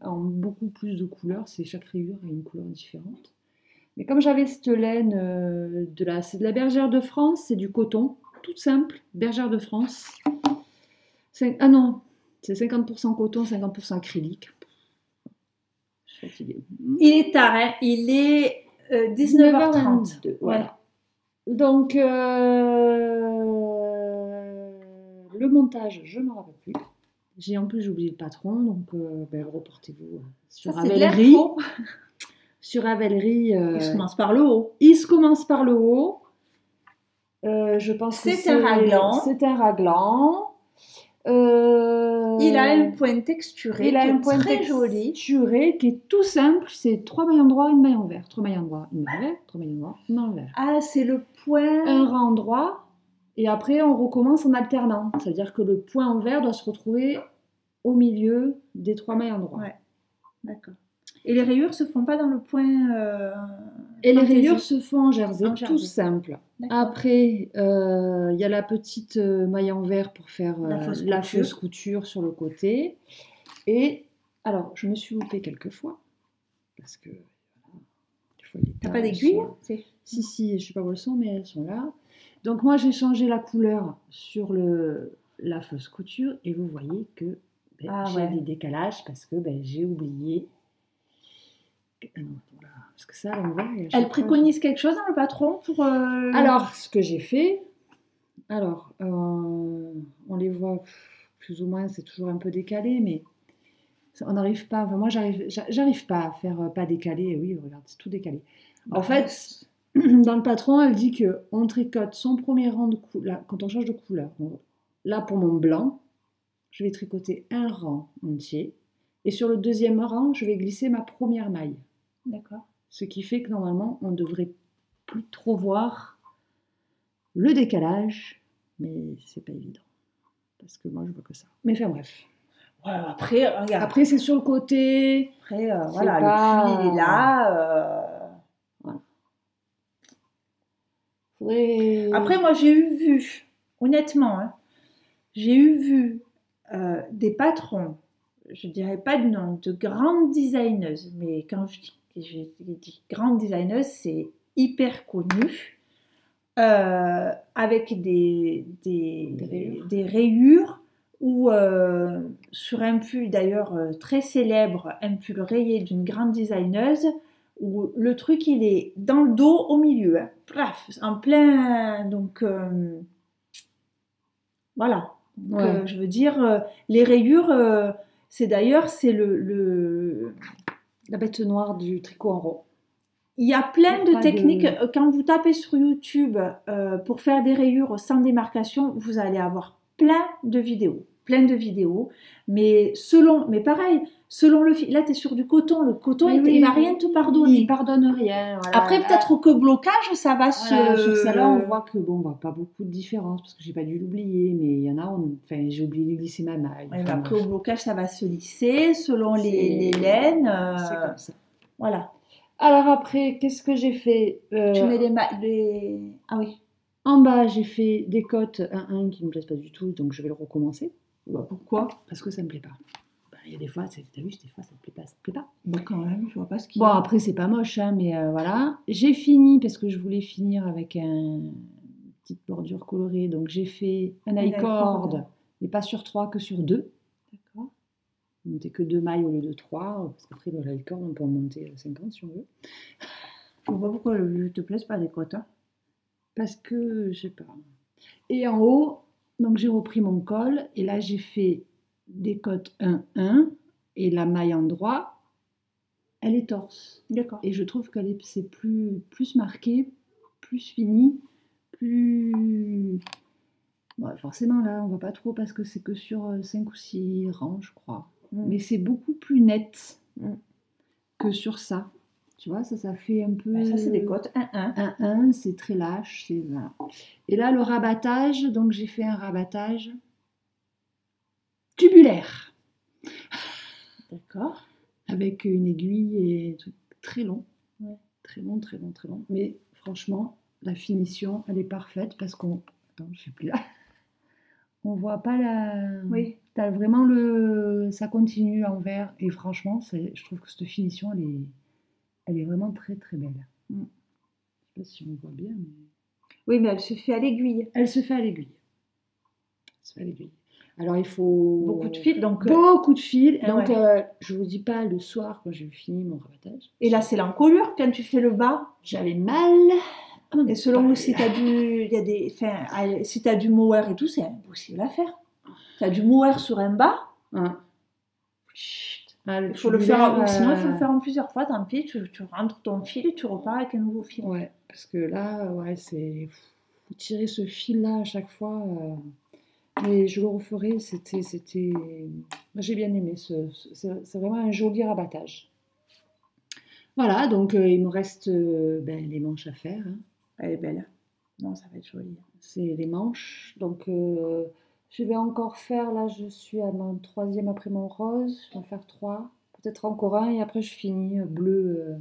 en beaucoup plus de couleurs. C'est chaque rayure a une couleur différente. Mais comme j'avais cette laine c'est de la Bergère de France, c'est du coton, toute simple, Bergère de France. Ah non, c'est 50% coton, 50% acrylique. Je suis fatiguée. Il est tard, hein. Il est 19h30. Voilà. Donc, le montage, je ne me rappelle plus. En plus, j'ai oublié le patron, donc reportez-vous sur Ravelry. Sur Ravelry. Il se commence par le haut. Il se commence par le haut. Je pense que c'est un raglan. C'est un raglan. Il a une pointe texturée. Il a une pointe très jolie. Texturée qui est tout simple. C'est 3 mailles en droit, une maille en vert. 3 mailles en droit, une maille en vert. 3 mailles en droit, une maille en vert. Ah, c'est le point. Un rang droit. Et après, on recommence en alternant. C'est-à-dire que le point en vert doit se retrouver au milieu des 3 mailles en droit. Ouais, d'accord. Et les rayures se font pas dans le point. Et les rayures se font en jersey, tout simple. D'accord. Après, il y a la petite maille en vert pour faire la fausse couture sur le côté. Et alors, je me suis loupée quelques fois parce que des fois, t'as pas d'aiguille? Si, je ne sais pas où elles sont, mais elles sont là. Donc moi, j'ai changé la couleur sur la fausse couture et vous voyez que j'ai des décalages parce que j'ai oublié. Ah non, voilà. Parce que ça, on voit. Elle préconise quelque chose dans le patron pour. Alors, ce que j'ai fait, on les voit plus ou moins, c'est toujours un peu décalé, mais on n'arrive pas. Enfin, moi, j'arrive pas à faire pas décalé. Oui, regarde, c'est tout décalé. En fait, dans le patron, elle dit que on tricote son premier rang de couleur quand on change de couleur. Donc, là, pour mon blanc, je vais tricoter un rang entier, et sur le deuxième rang, je vais glisser ma première maille. D'accord. Ce qui fait que normalement, on ne devrait plus trop voir le décalage, mais c'est pas évident. Parce que moi, je vois que ça. Mais enfin, bref. Ouais, après, regarde. Après, c'est sur le côté. Après, voilà, le pull, il est là. Voilà. Après, moi, j'ai vu, honnêtement, hein, j'ai vu des patrons, je dirais pas de nom, de grandes designeuses, mais quand je dis grandes designeuses, c'est hyper connu, avec des rayures ou sur un pull d'ailleurs très célèbre, un pull rayé d'une grande designeuse, où le truc il est dans le dos au milieu, hein, plaf, en plein, donc voilà. Donc, je veux dire, les rayures, c'est la bête noire du tricot en rond. Il y a plein de techniques. Quand vous tapez sur YouTube pour faire des rayures sans démarcation, vous allez avoir plein de vidéos. Mais pareil, selon le fil. Là, tu es sur du coton. Le coton, il va rien te pardonner. Il pardonne rien. Voilà, après, peut-être que blocage, ça va se... Sur celle-là, on voit que on voit pas beaucoup de différence parce que j'ai pas dû l'oublier. Mais il y en a, j'ai oublié de glisser ma maille. Après, au blocage, ça va se lisser selon les laines. C'est comme ça. Voilà. Alors après, qu'est-ce que j'ai fait? Tu mets les... Ah oui. En bas, j'ai fait des côtes 1-1 qui ne me plaisent pas du tout, donc je vais le recommencer. Bah, pourquoi? Parce que ça ne me plaît pas. Bah, il y a des fois, t'as vu, des fois ça ne me plaît pas, ça me plaît pas. Bah quand même, je vois pas ce qu'il y Bon, a. après, c'est pas moche, hein, mais voilà. J'ai fini parce que je voulais finir avec une petite bordure colorée. Donc, j'ai fait un I-cord, mais pas sur 3 que sur 2. D'accord. On montait que 2 mailles au lieu de 3. Parce qu'après, le I-cord, on peut en monter 50 si on veut. Je vois pas pourquoi ne te plaise pas les côtes. Hein. Parce que, je sais pas. Et en haut, donc j'ai repris mon col. Et là, j'ai fait des côtes 1-1. Et la maille en droit, elle est torse. D'accord. Et je trouve qu'elle c'est plus marqué, plus fini, plus... Bon, forcément, là, on voit pas trop parce que c'est que sur 5 ou 6 rangs, je crois. Mais c'est beaucoup plus net que sur ça. Tu vois, ça fait un peu... Bah, ça, c'est des côtes 1-1. 1-1, c'est très lâche. Voilà. Et là, le rabattage, donc j'ai fait un rabattage tubulaire. D'accord. Avec une aiguille et tout, très long. Ouais. Très long, très long, très long. Mais franchement, la finition, elle est parfaite parce qu'on... Attends, je ne sais plus là. On voit pas la... Oui. T'as vraiment le... Ça continue en vert. Et franchement, je trouve que cette finition, elle est vraiment très, très belle. Je ne sais pas si on voit bien, mais... Oui, mais elle se fait à l'aiguille. Elle se fait à l'aiguille. Elle se fait à l'aiguille. Alors, il faut... Beaucoup de fils, donc... Beaucoup de fils. Donc, ouais. je vous dis pas, le soir, quand j'ai fini mon rabattage... Et là, c'est l'encolure, quand tu fais le bas. J'avais mal... Et selon si tu as du... Il y a des... Enfin, si tu as du mohair et tout, c'est impossible à faire. Tu as du mohair sur un bas. Chut. Il faut le faire... Ou sinon, il faut le faire en plusieurs fois. Tant pis, tu rentres ton fil et tu repars avec un nouveau fil. Ouais, parce que là, ouais, c'est... Faut tirer ce fil-là à chaque fois... Mais je le referai, c'était... J'ai bien aimé, c'est vraiment un joli rabattage. Voilà, donc il me reste les manches à faire. Hein. Elle est belle. Non, ça va être joli. C'est les manches, donc je vais encore faire, là je suis à mon 3e après mon rose, je vais en faire 3, peut-être encore un, et après je finis bleu.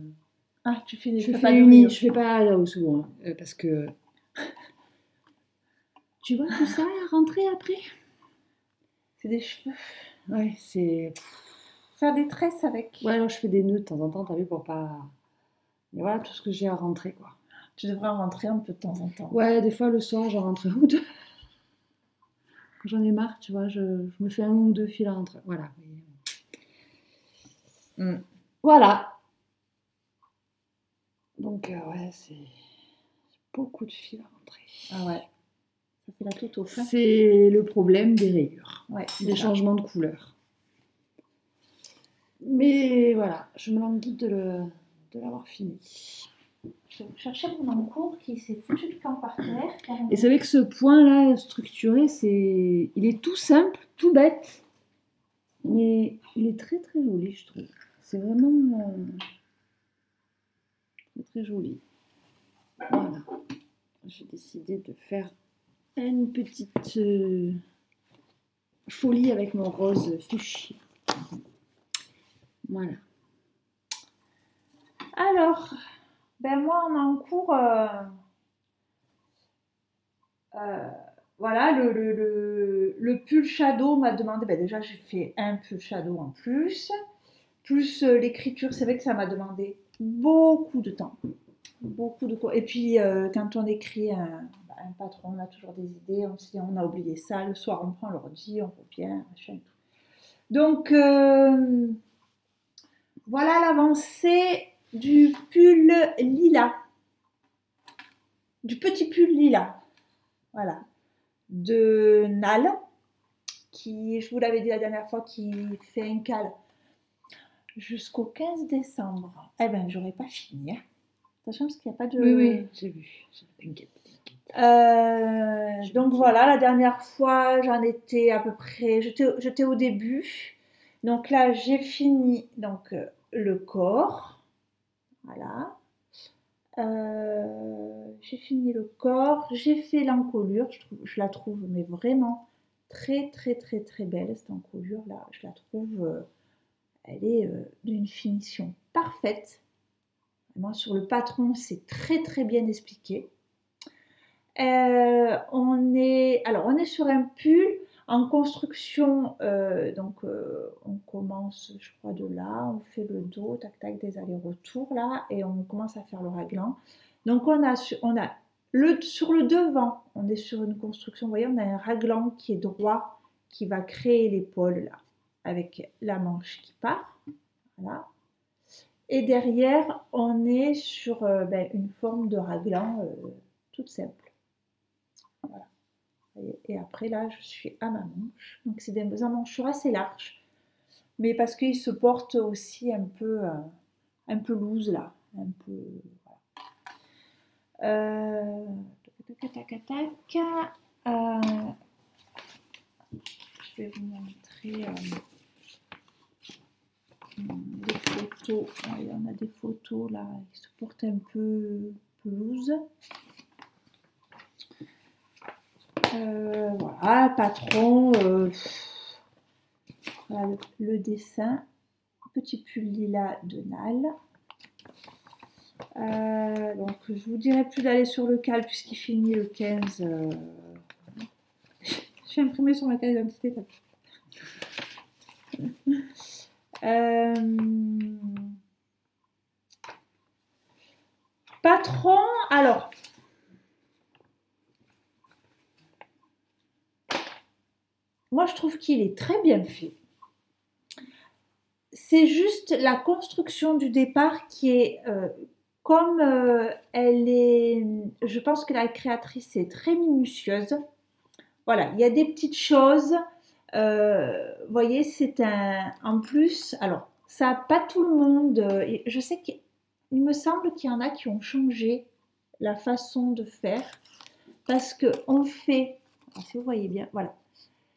Ah, tu finis, je fais uni, je fais pas là au second, parce que... Tu vois tout ça à rentrer après? C'est des cheveux. Ouais, c'est... Faire des tresses avec. Ouais, alors je fais des nœuds de temps en temps, t'as vu, pour pas... Mais voilà, tout ce que j'ai à rentrer, quoi. Tu devrais en rentrer un peu de temps en temps. Ouais, des fois le soir, j'en rentre un ou deux. Quand j'en ai marre, tu vois, je me fais un ou deux fils à rentrer. Voilà. Voilà. Donc, ouais, c'est beaucoup de fils à rentrer. Ah ouais. Ça fait la toute au fin. C'est le problème des rayures. Ouais, des changements de couleur. Mais voilà, je me languis de l'avoir fini. Je cherchais mon encours qui s'est foutu de camp par terre. Et c'est vrai que ce point-là structuré, il est tout simple, tout bête, mais il est très très joli, je trouve. C'est vraiment très très joli. Voilà. J'ai décidé de faire une petite folie avec mon rose fuchsia. Voilà. Alors, moi en encours, voilà, le pull shadow m'a demandé, déjà j'ai fait un pull shadow en plus l'écriture, c'est vrai que ça m'a demandé beaucoup de temps. Et puis quand on écrit un patron, on a toujours des idées, on se dit on a oublié ça, le soir on prend l'ordi, on revient, machin et tout. Donc voilà l'avancée du pull lilas, du petit pull lilas, voilà, de Nal, qui, je vous l'avais dit la dernière fois, qui fait un cal jusqu'au 15 décembre. Eh ben, j'aurais pas fini. Hein. Attention, parce qu'il n'y a pas de... Oui, j'ai vu. T'inquiète. Donc voilà, la dernière fois, j'en étais à peu près... J'étais au début. Donc là, j'ai fini donc, le corps. Voilà. J'ai fini le corps. J'ai fait l'encolure. Je la trouve mais vraiment très, très, très, très belle, cette encolure-là. Je la trouve... elle est d'une finition parfaite. Vraiment, sur le patron, c'est très très bien expliqué. On est sur un pull en construction, on commence, je crois, de là, on fait le dos, tac tac, des allers-retours là, et on commence à faire le raglan. Donc sur le devant, on est sur une construction, vous voyez, on a un raglan qui est droit, qui va créer l'épaule là, avec la manche qui part, voilà. Et derrière, on est sur une forme de raglan toute simple. Voilà. Et après, là, je suis à ma manche. Donc, c'est des emmanchures assez larges. Mais parce qu'ils se portent aussi un peu loose, là. Un peu... Voilà. Je vais vous montrer des photos. Il y en a des photos, là, qui se portent un peu loose. Voilà, patron, voilà le dessin, petit pull lilas de Nal. Donc je vous dirai plus d'aller sur le cal puisqu'il finit le 15. J'ai imprimé sur ma carte d'identité. Patron, alors. Moi, je trouve qu'il est très bien fait. C'est juste la construction du départ qui est comme elle est. Je pense que la créatrice est très minutieuse. Voilà, il y a des petites choses. Vous voyez, c'est un. En plus, alors, ça n'a pas tout le monde. Je sais qu'il me semble qu'il y en a qui ont changé la façon de faire parce qu'on fait. Alors, si vous voyez bien, voilà.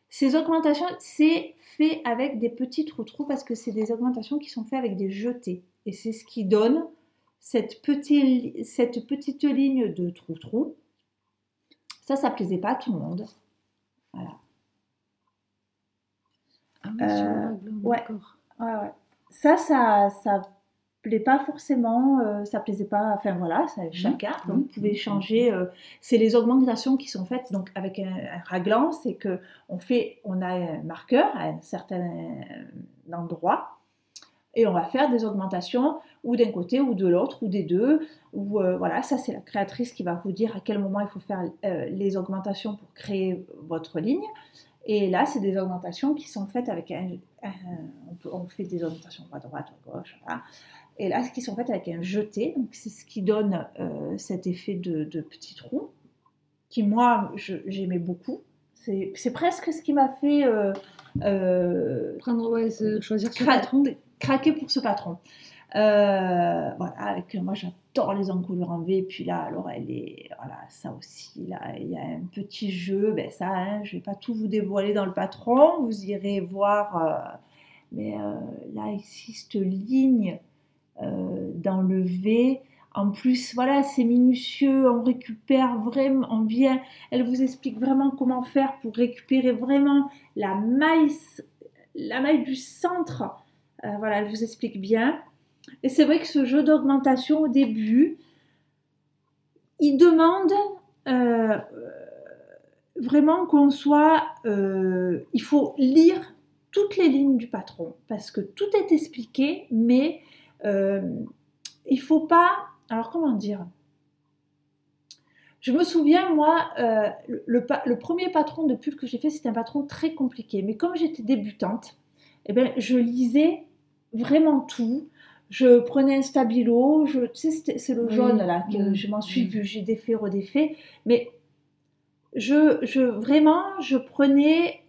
Ces augmentations, c'est fait avec des petits trous-trous parce que c'est des augmentations qui sont faites avec des jetés. Et c'est ce qui donne cette petite ligne de trous-trous. Ça plaisait pas à tout le monde. Voilà. Ah oui, sur le raglan, ouais, d'accord. Ouais. Ça plaît pas forcément, ça plaisait pas, enfin voilà, ça chacun. Donc vous pouvez changer. C'est les augmentations qui sont faites donc avec un raglan, c'est que on a un marqueur à un certain endroit et on va faire des augmentations ou d'un côté ou de l'autre ou des deux. Ou voilà, ça c'est la créatrice qui va vous dire à quel moment il faut faire les augmentations pour créer votre ligne. Et là, c'est des augmentations qui sont faites avec on fait des augmentations à droite, à gauche, voilà. Et là, qui sont faites avec un jeté, donc c'est ce qui donne cet effet de petits trous, qui moi, j'aimais beaucoup. C'est presque ce qui m'a fait choisir ce patron. Craquer pour ce patron. Voilà, moi j'adore les encoulures en V, et puis là, alors voilà, ça aussi, là, il y a un petit jeu, ça, hein, je vais pas tout vous dévoiler dans le patron, vous irez voir, mais là, ici, cette ligne dans le V, en plus, voilà, c'est minutieux, on récupère vraiment, elle vous explique vraiment comment faire pour récupérer vraiment la maille du centre, voilà, elle vous explique bien. Et c'est vrai que ce jeu d'augmentation au début, il demande vraiment qu'on soit... il faut lire toutes les lignes du patron parce que tout est expliqué, mais il faut pas... Alors comment dire ? Je me souviens, moi, le premier patron de pull que j'ai fait, c'était un patron très compliqué. Mais comme j'étais débutante, eh bien, je lisais vraiment tout. Je prenais un stabilo, tu sais, c'est le jaune là, que je m'en suis vue, j'ai défait, redéfait. Mais vraiment, je prenais,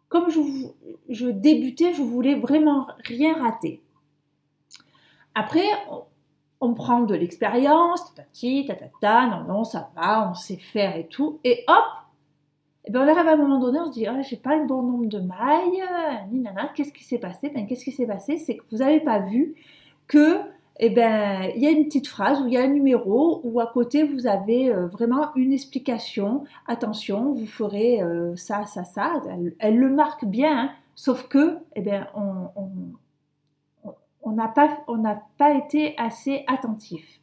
comme je débutais, je voulais vraiment rien rater. Après, on prend de l'expérience, tatati, tatata, non, ça va, on sait faire et tout. Et hop, et ben on arrive à un moment donné, on se dit, j'ai pas le bon nombre de mailles, qu'est-ce qui s'est passé ? Qu'est-ce qui s'est passé ? C'est que vous n'avez pas vu que, il y a une petite phrase où il y a un numéro où à côté vous avez vraiment une explication. Attention, vous ferez ça. Elle le marque bien, hein, sauf que, on n'a pas été assez attentif.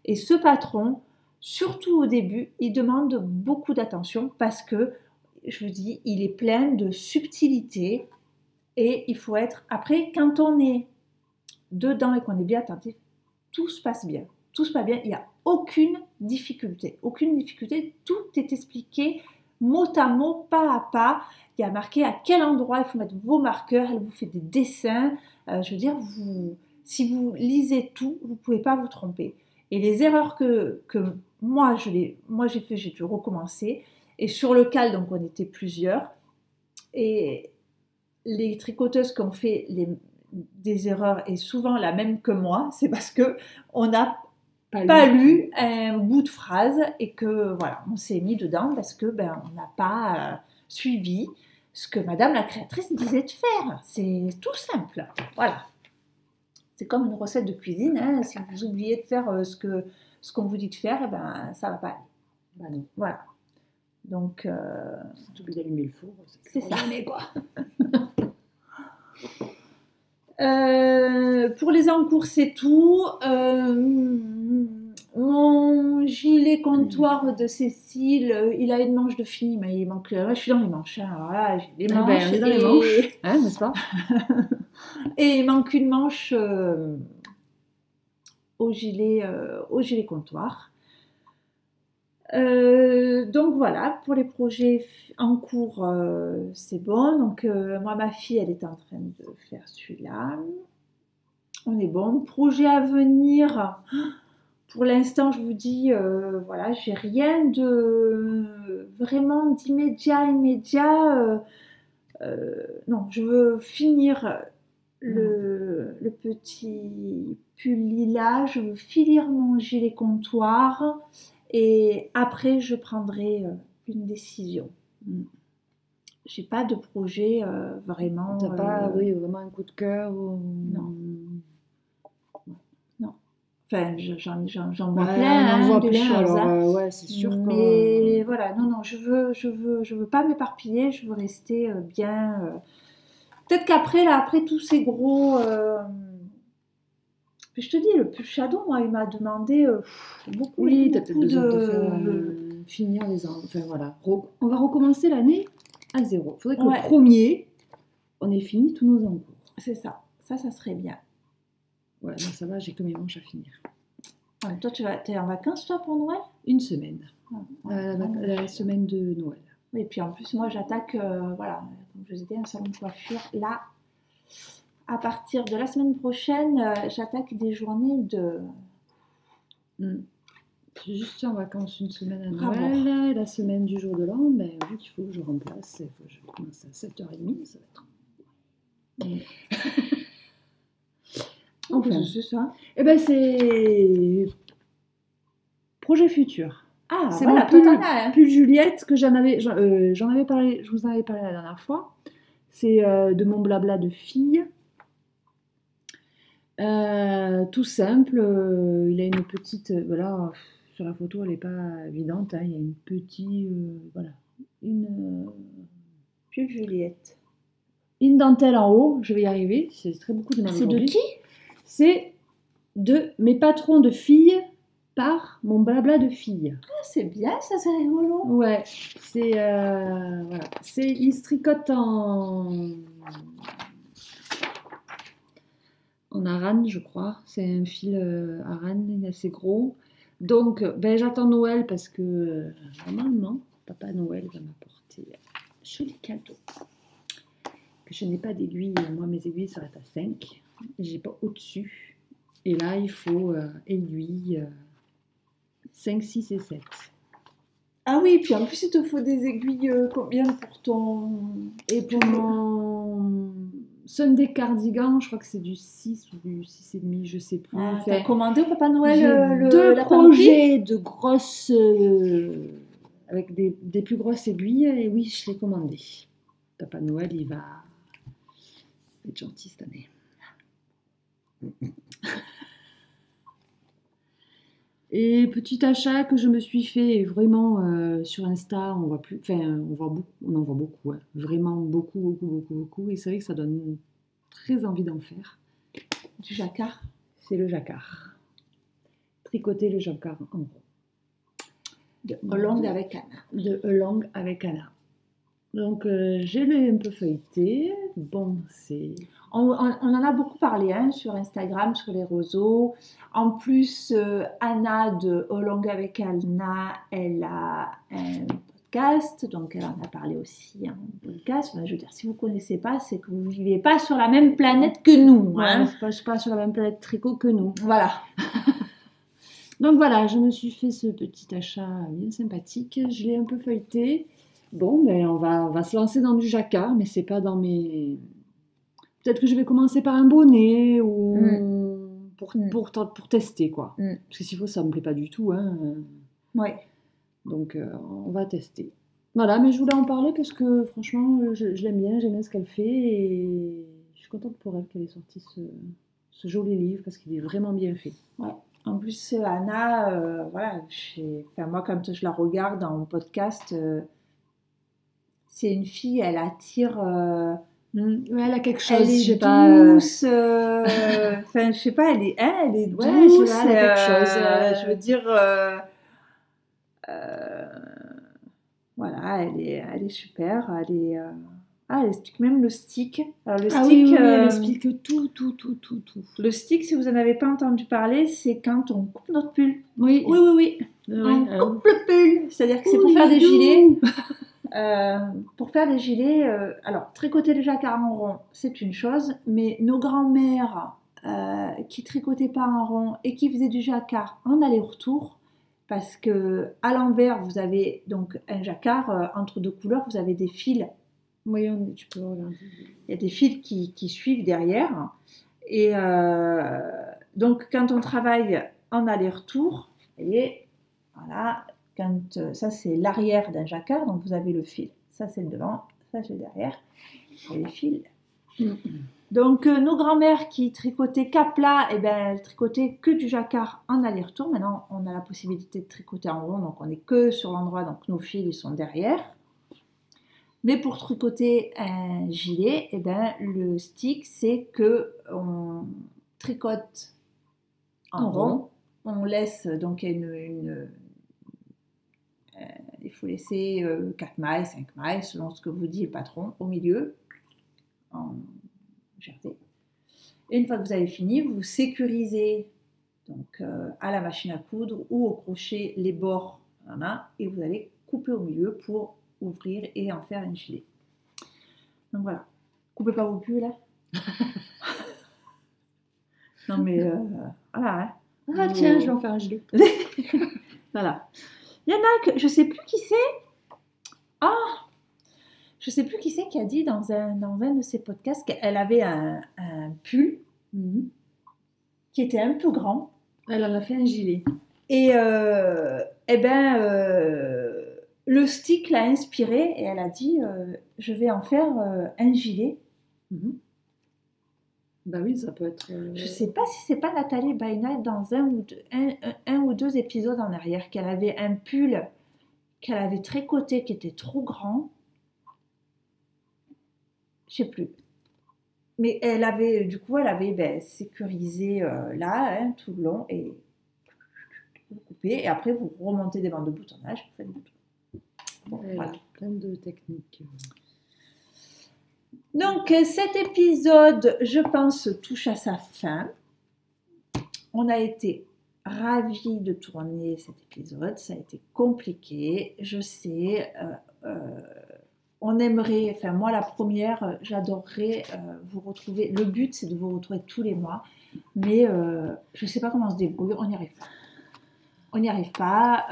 Et ce patron, surtout au début, il demande beaucoup d'attention parce que, je vous dis, il est plein de subtilité et il faut être... Après, quand on est dedans et qu'on est bien attentif, tout se passe bien. Tout se passe bien, il n'y a aucune difficulté. Aucune difficulté, tout est expliqué mot à mot, pas à pas. Il y a marqué à quel endroit il faut mettre vos marqueurs, elle vous fait des dessins. Je veux dire, si vous lisez tout, vous ne pouvez pas vous tromper. Et les erreurs que moi j'ai fait, j'ai dû recommencer. Et sur le cal, donc on était plusieurs. Et les tricoteuses qui ont fait des erreurs, et souvent la même que moi, c'est parce qu'on n'a pas lu un bout de phrase et que voilà, on s'est mis dedans parce que on n'a pas suivi ce que Madame la créatrice disait de faire. C'est tout simple. Voilà. C'est comme une recette de cuisine. Hein. Si vous oubliez de faire ce qu'on vous dit de faire, ça va pas aller. Bah non. Voilà. Donc. Tu oublies d'allumer le four. C'est ça. Jamais, quoi. Pour les encours, c'est tout. Mon gilet comptoir de Cécile, il a une manche de fille, mais il manque. Là, je suis dans les manches. Hein. Alors là, j'ai les manches. On est dans les manches, hein, n'est-ce pas? Et il manque une manche au gilet comptoir. Donc voilà, pour les projets en cours, c'est bon. Donc moi, ma fille, elle est en train de faire celui-là. On est bon. Projet à venir, pour l'instant, je vous dis, voilà, j'ai rien de vraiment d'immédiat. Non, je veux finir le petit pull lilas, je veux finir mon gilet comptoir. Et après, je prendrai une décision. J'ai pas de projet vraiment. T'as pas, vraiment un coup de cœur ou... Non. Non. Enfin, j'en vois Ouais, plein. on en voit des plein. choses. Alors, ouais, c'est sûr. Mais voilà, non, je veux pas m'éparpiller. Je veux rester bien. Peut-être qu'après, là, après tous ces gros. Je te dis, le pull shadow, moi, il m'a demandé beaucoup, oui, t'as peut-être besoin de faire, finir les ans. Enfin voilà, on va recommencer l'année à zéro. Il faudrait que Ouais. le premier, on ait fini tous nos encours. C'est ça. Ça serait bien. Ouais, non, ça va, j'ai que mes manches à finir. Ouais, toi, t'es en vacances, toi, pour Noël? Une semaine. Ouais. La semaine de Noël. Et puis en plus, moi, j'attaque, voilà, comme je vous ai dit, un salon de coiffure. Là, à partir de la semaine prochaine, j'attaque des journées de... Je suis juste en vacances une semaine à Bravo. Noël, et la semaine du jour de l'an, mais vu qu'il faut que je remplace, je vais commencer à 7h30, ça va être... Enfin, c'est ça. Eh ben c'est projet futur. Ah, C'est voilà, mon toi, t'en as, hein. pull Juliette que j'en avais parlé, je vous en avais parlé la dernière fois. C'est de mon blabla de fille. Tout simple, il a une petite, voilà, sur la photo elle n'est pas évidente, hein, il y a une petite, voilà, Pull Juliette. Une dentelle en haut, je vais y arriver, c'est très beaucoup de demandé. C'est de qui? C'est de mes patrons de filles par mon blabla de filles. Ah, c'est bien, ça, c'est rigolo. Ouais, c'est voilà, il se tricote en arane, je crois. C'est un fil arane, il est assez gros. Donc, j'attends Noël parce que normalement, Papa Noël va m'apporter un joli cadeau. Que je n'ai pas d'aiguille. Moi, mes aiguilles s'arrêtent à 5. J'ai pas au-dessus. Et là, il faut aiguilles 5, 6 et 7. Ah oui, puis en plus, il te faut des aiguilles combien pour ton... Et pour mon Sunday cardigan, je crois que c'est du 6 ou du 6,5, je sais plus. Ah, Enfin, t'as commandé au Papa Noël j'ai deux la projets de grosses... avec des plus grosses aiguilles, et oui, je l'ai commandé. Papa Noël, il va être gentil cette année. Et petit achat que je me suis fait vraiment sur Insta, on voit plus, enfin on en voit beaucoup, hein, vraiment beaucoup, et c'est vrai que ça donne très envie d'en faire. du jacquard? C'est le jacquard. Tricoter le jacquard en rond. De Hollande avec Anna. De Hollande avec Anna. Donc, je l'ai un peu feuilleté. Bon, c'est... On en a beaucoup parlé hein, sur Instagram, sur les réseaux. En plus, Anna de Hollande avec Anna, elle a un podcast, donc elle en a parlé aussi en podcast. Enfin, je veux dire, si vous ne connaissez pas, c'est que vous ne vivez pas sur la même planète que nous. Hein. Ouais, c'est pas sur la même planète tricot que nous. Voilà. Donc voilà, je me suis fait ce petit achat bien sympathique. Je l'ai un peu feuilleté. Bon, ben on va se lancer dans du jacquard, mais c'est pas dans mes... Peut-être que je vais commencer par un bonnet ou pour tester, quoi. Parce que s'il faut, ça me plaît pas du tout. Hein. Ouais. Donc, on va tester. Voilà, mais je voulais en parler parce que, franchement, je l'aime bien, j'aime bien ce qu'elle fait et je suis contente pour elle qu'elle ait sorti ce joli livre parce qu'il est vraiment bien fait. Ouais. En plus, Anna, voilà, moi, quand je la regarde en podcast, c'est une fille, elle attire... elle a quelque chose, elle est je sais douce, pas. Enfin, je sais pas, elle est douce. Ouais, je sais pas, elle a quelque chose. Je veux dire, voilà, elle est super. Elle explique même le stick. Alors, le stick, oui, elle explique tout. Le stick, si vous n'en avez pas entendu parler, c'est quand on coupe notre pull. Oui. Oui. On coupe le pull. C'est-à-dire que c'est pour faire des gilets. Pour faire des gilets, alors tricoter le jacquard en rond, c'est une chose, mais nos grands-mères qui tricotaient pas en rond et qui faisaient du jacquard en aller-retour, parce que à l'envers vous avez donc un jacquard entre deux couleurs, vous avez des fils. Oui, tu peux regarder. Il y a des fils qui suivent derrière, et donc quand on travaille en aller-retour, vous voyez, voilà. Ça c'est l'arrière d'un jacquard, donc vous avez le fil. Ça c'est le devant, ça c'est le derrière. Et les fils. Donc nos grands-mères qui tricotaient qu'à plat, elles tricotaient que du jacquard en aller-retour. Maintenant on a la possibilité de tricoter en rond, donc on n'est que sur l'endroit, donc nos fils ils sont derrière. Mais pour tricoter un gilet, le stick c'est que on tricote en rond. On laisse donc il faut laisser 4 mailles, 5 mailles, selon ce que vous dit le patron, au milieu, en jersey. Et une fois que vous avez fini, vous sécurisez donc, à la machine à coudre ou au crochet les bords en main et vous allez couper au milieu pour ouvrir et en faire un gilet. Donc voilà. Coupez pas vos pulls là. Non mais voilà. Hein. Ah tiens, je vais en faire un gilet. Voilà. Il y en a que je sais plus qui c'est. Je sais plus qui c'est qui a dit dans un de ses podcasts qu'elle avait un pull qui était un peu grand. Elle en a fait un gilet. Et le stick l'a inspirée et elle a dit je vais en faire un gilet. Bah oui, ça peut être... Je sais pas si c'est pas Nathalie Baina dans un ou deux épisodes en arrière qu'elle avait un pull qu'elle avait tricoté qui était trop grand. Je sais plus. Mais elle avait sécurisé là hein, tout le long et vous coupez et après vous remontez des bandes de boutonnage, vous faites le bouton. Bon, voilà. Plein de techniques. Donc cet épisode, je pense, touche à sa fin. On a été ravis de tourner cet épisode. Ça a été compliqué, je sais. On aimerait, enfin moi la première, j'adorerais vous retrouver. Le but c'est de vous retrouver tous les mois, mais je ne sais pas comment on se débrouille, on n'y arrive pas. On n'y arrive pas,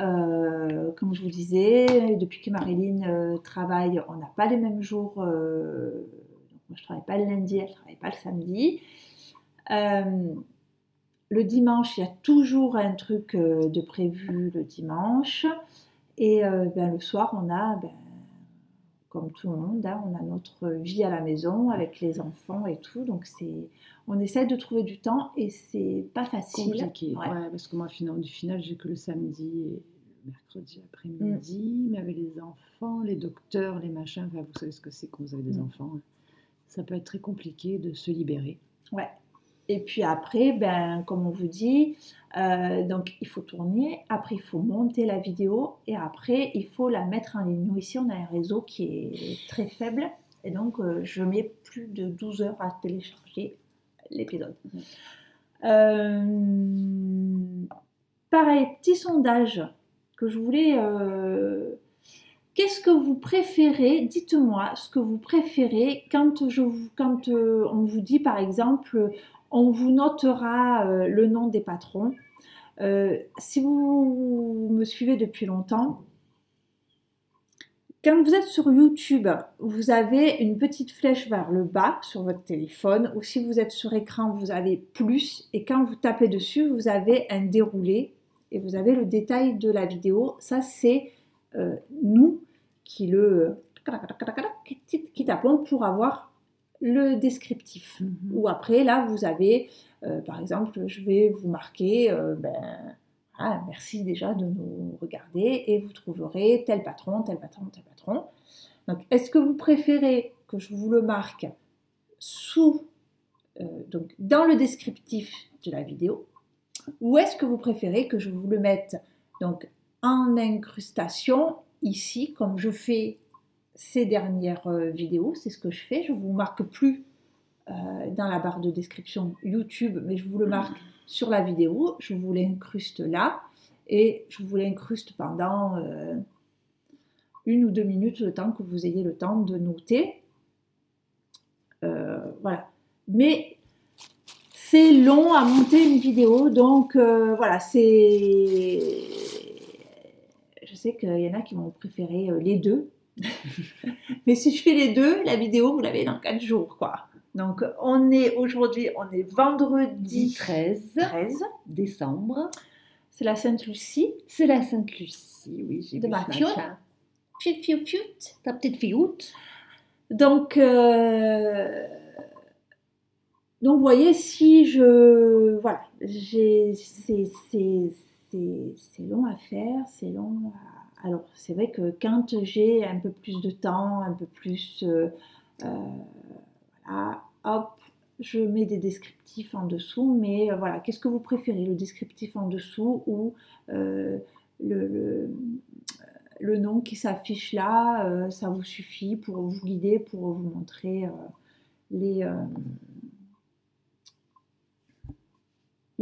comme je vous disais, depuis que Marilyn travaille, on n'a pas les mêmes jours. Moi je ne travaille pas le lundi, elle ne travaille pas le samedi. Le dimanche, il y a toujours un truc de prévu le dimanche. Et le soir, on a... comme tout le monde, hein, on a notre vie à la maison avec les enfants et tout, donc on essaie de trouver du temps et c'est pas facile. Compliqué, ouais, parce que moi, du final, j'ai que le samedi et le mercredi après-midi, mais avec les enfants, les docteurs, les machins, vous savez ce que c'est quand vous avez des enfants, hein. Ça peut être très compliqué de se libérer. Ouais. Et puis après, ben, comme on vous dit, donc il faut tourner, après il faut monter la vidéo et après il faut la mettre en ligne. Nous ici on a un réseau qui est très faible et donc je mets plus de 12 heures à télécharger l'épisode. Pareil, petit sondage que je voulais... qu'est-ce que vous préférez? Dites-moi ce que vous préférez quand on vous dit par exemple, on vous notera le nom des patrons. Si vous me suivez depuis longtemps, quand vous êtes sur YouTube, vous avez une petite flèche vers le bas sur votre téléphone, ou si vous êtes sur écran, vous avez plus, et quand vous tapez dessus, vous avez un déroulé, et vous avez le détail de la vidéo. Ça, c'est nous qui tapons pour avoir le descriptif. Ou après, là, vous avez, par exemple, je vais vous marquer, merci déjà de nous regarder et vous trouverez tel patron, tel patron, tel patron. Donc, est-ce que vous préférez que je vous le marque donc dans le descriptif de la vidéo, ou est-ce que vous préférez que je vous le mette donc en incrustation ici, comme je fais ces dernières vidéos? C'est ce que je fais. Je ne vous marque plus dans la barre de description YouTube, mais je vous le marque sur la vidéo. Je vous l'incruste là et je vous l'incruste pendant 1 ou 2 minutes, le temps que vous ayez le temps de noter. Voilà. Mais c'est long à monter une vidéo, donc voilà, c'est... Je sais qu'il y en a qui vont préférer les deux. Mais si je fais les deux, la vidéo, vous l'avez dans 4 jours, quoi. Donc, aujourd'hui, on est vendredi 13 décembre. C'est la Sainte-Lucie. C'est la Sainte-Lucie, oui, j'ai de vu ma ce fiotte. matin. Fioute. Ta petite fioute. Donc, vous voyez, si je... Voilà, c'est long à faire, c'est long à... Alors, c'est vrai que quand j'ai un peu plus de temps, un peu plus... voilà, hop, je mets des descriptifs en dessous, mais voilà, qu'est-ce que vous préférez, le descriptif en dessous ou le nom qui s'affiche là, ça vous suffit pour vous guider, pour vous montrer les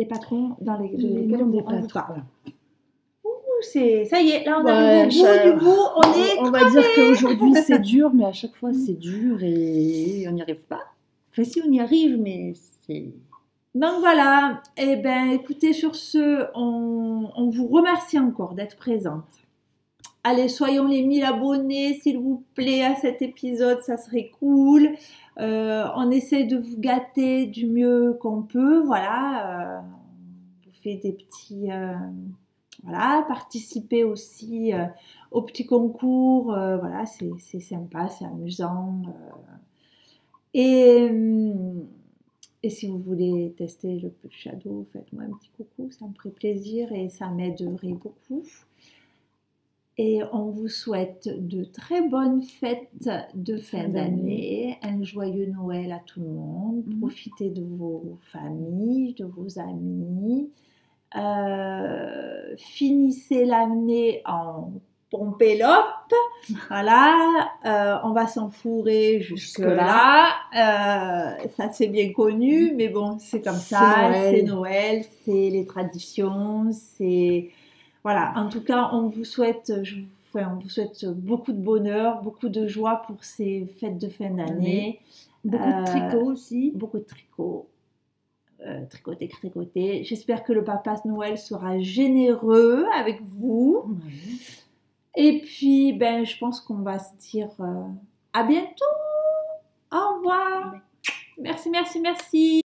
patrons dans lesquels on vous parle. Ça y est, là on arrive au bout du bout, on va dire qu'aujourd'hui c'est dur, mais à chaque fois c'est dur et on n'y arrive pas. Enfin si, on y arrive, mais c'est... Donc voilà, et ben écoutez, sur ce, on vous remercie encore d'être présente. Allez, soyons les 1000 abonnés, s'il vous plaît, à cet épisode, ça serait cool. On essaie de vous gâter du mieux qu'on peut, voilà. On vous fait des petits... voilà, participer aussi au petit concours, voilà, c'est sympa, c'est amusant. Et si vous voulez tester le Pull Shadow, faites-moi un petit coucou, ça me ferait plaisir et ça m'aiderait beaucoup. Et on vous souhaite de très bonnes fêtes de fin d'année, un joyeux Noël à tout le monde, profitez de vos familles, de vos amis. Finissez l'année en pompelope, voilà, on va s'en fourrer jusque là, ça c'est bien connu, mais bon, c'est comme ça, c'est Noël, c'est les traditions, c'est... Voilà, en tout cas, on vous souhaite beaucoup de bonheur, beaucoup de joie pour ces fêtes de fin d'année. Beaucoup de tricot aussi. Beaucoup de tricot. Tricoter. J'espère que le Papa Noël sera généreux avec vous. Et puis, je pense qu'on va se dire à bientôt. Au revoir. Merci.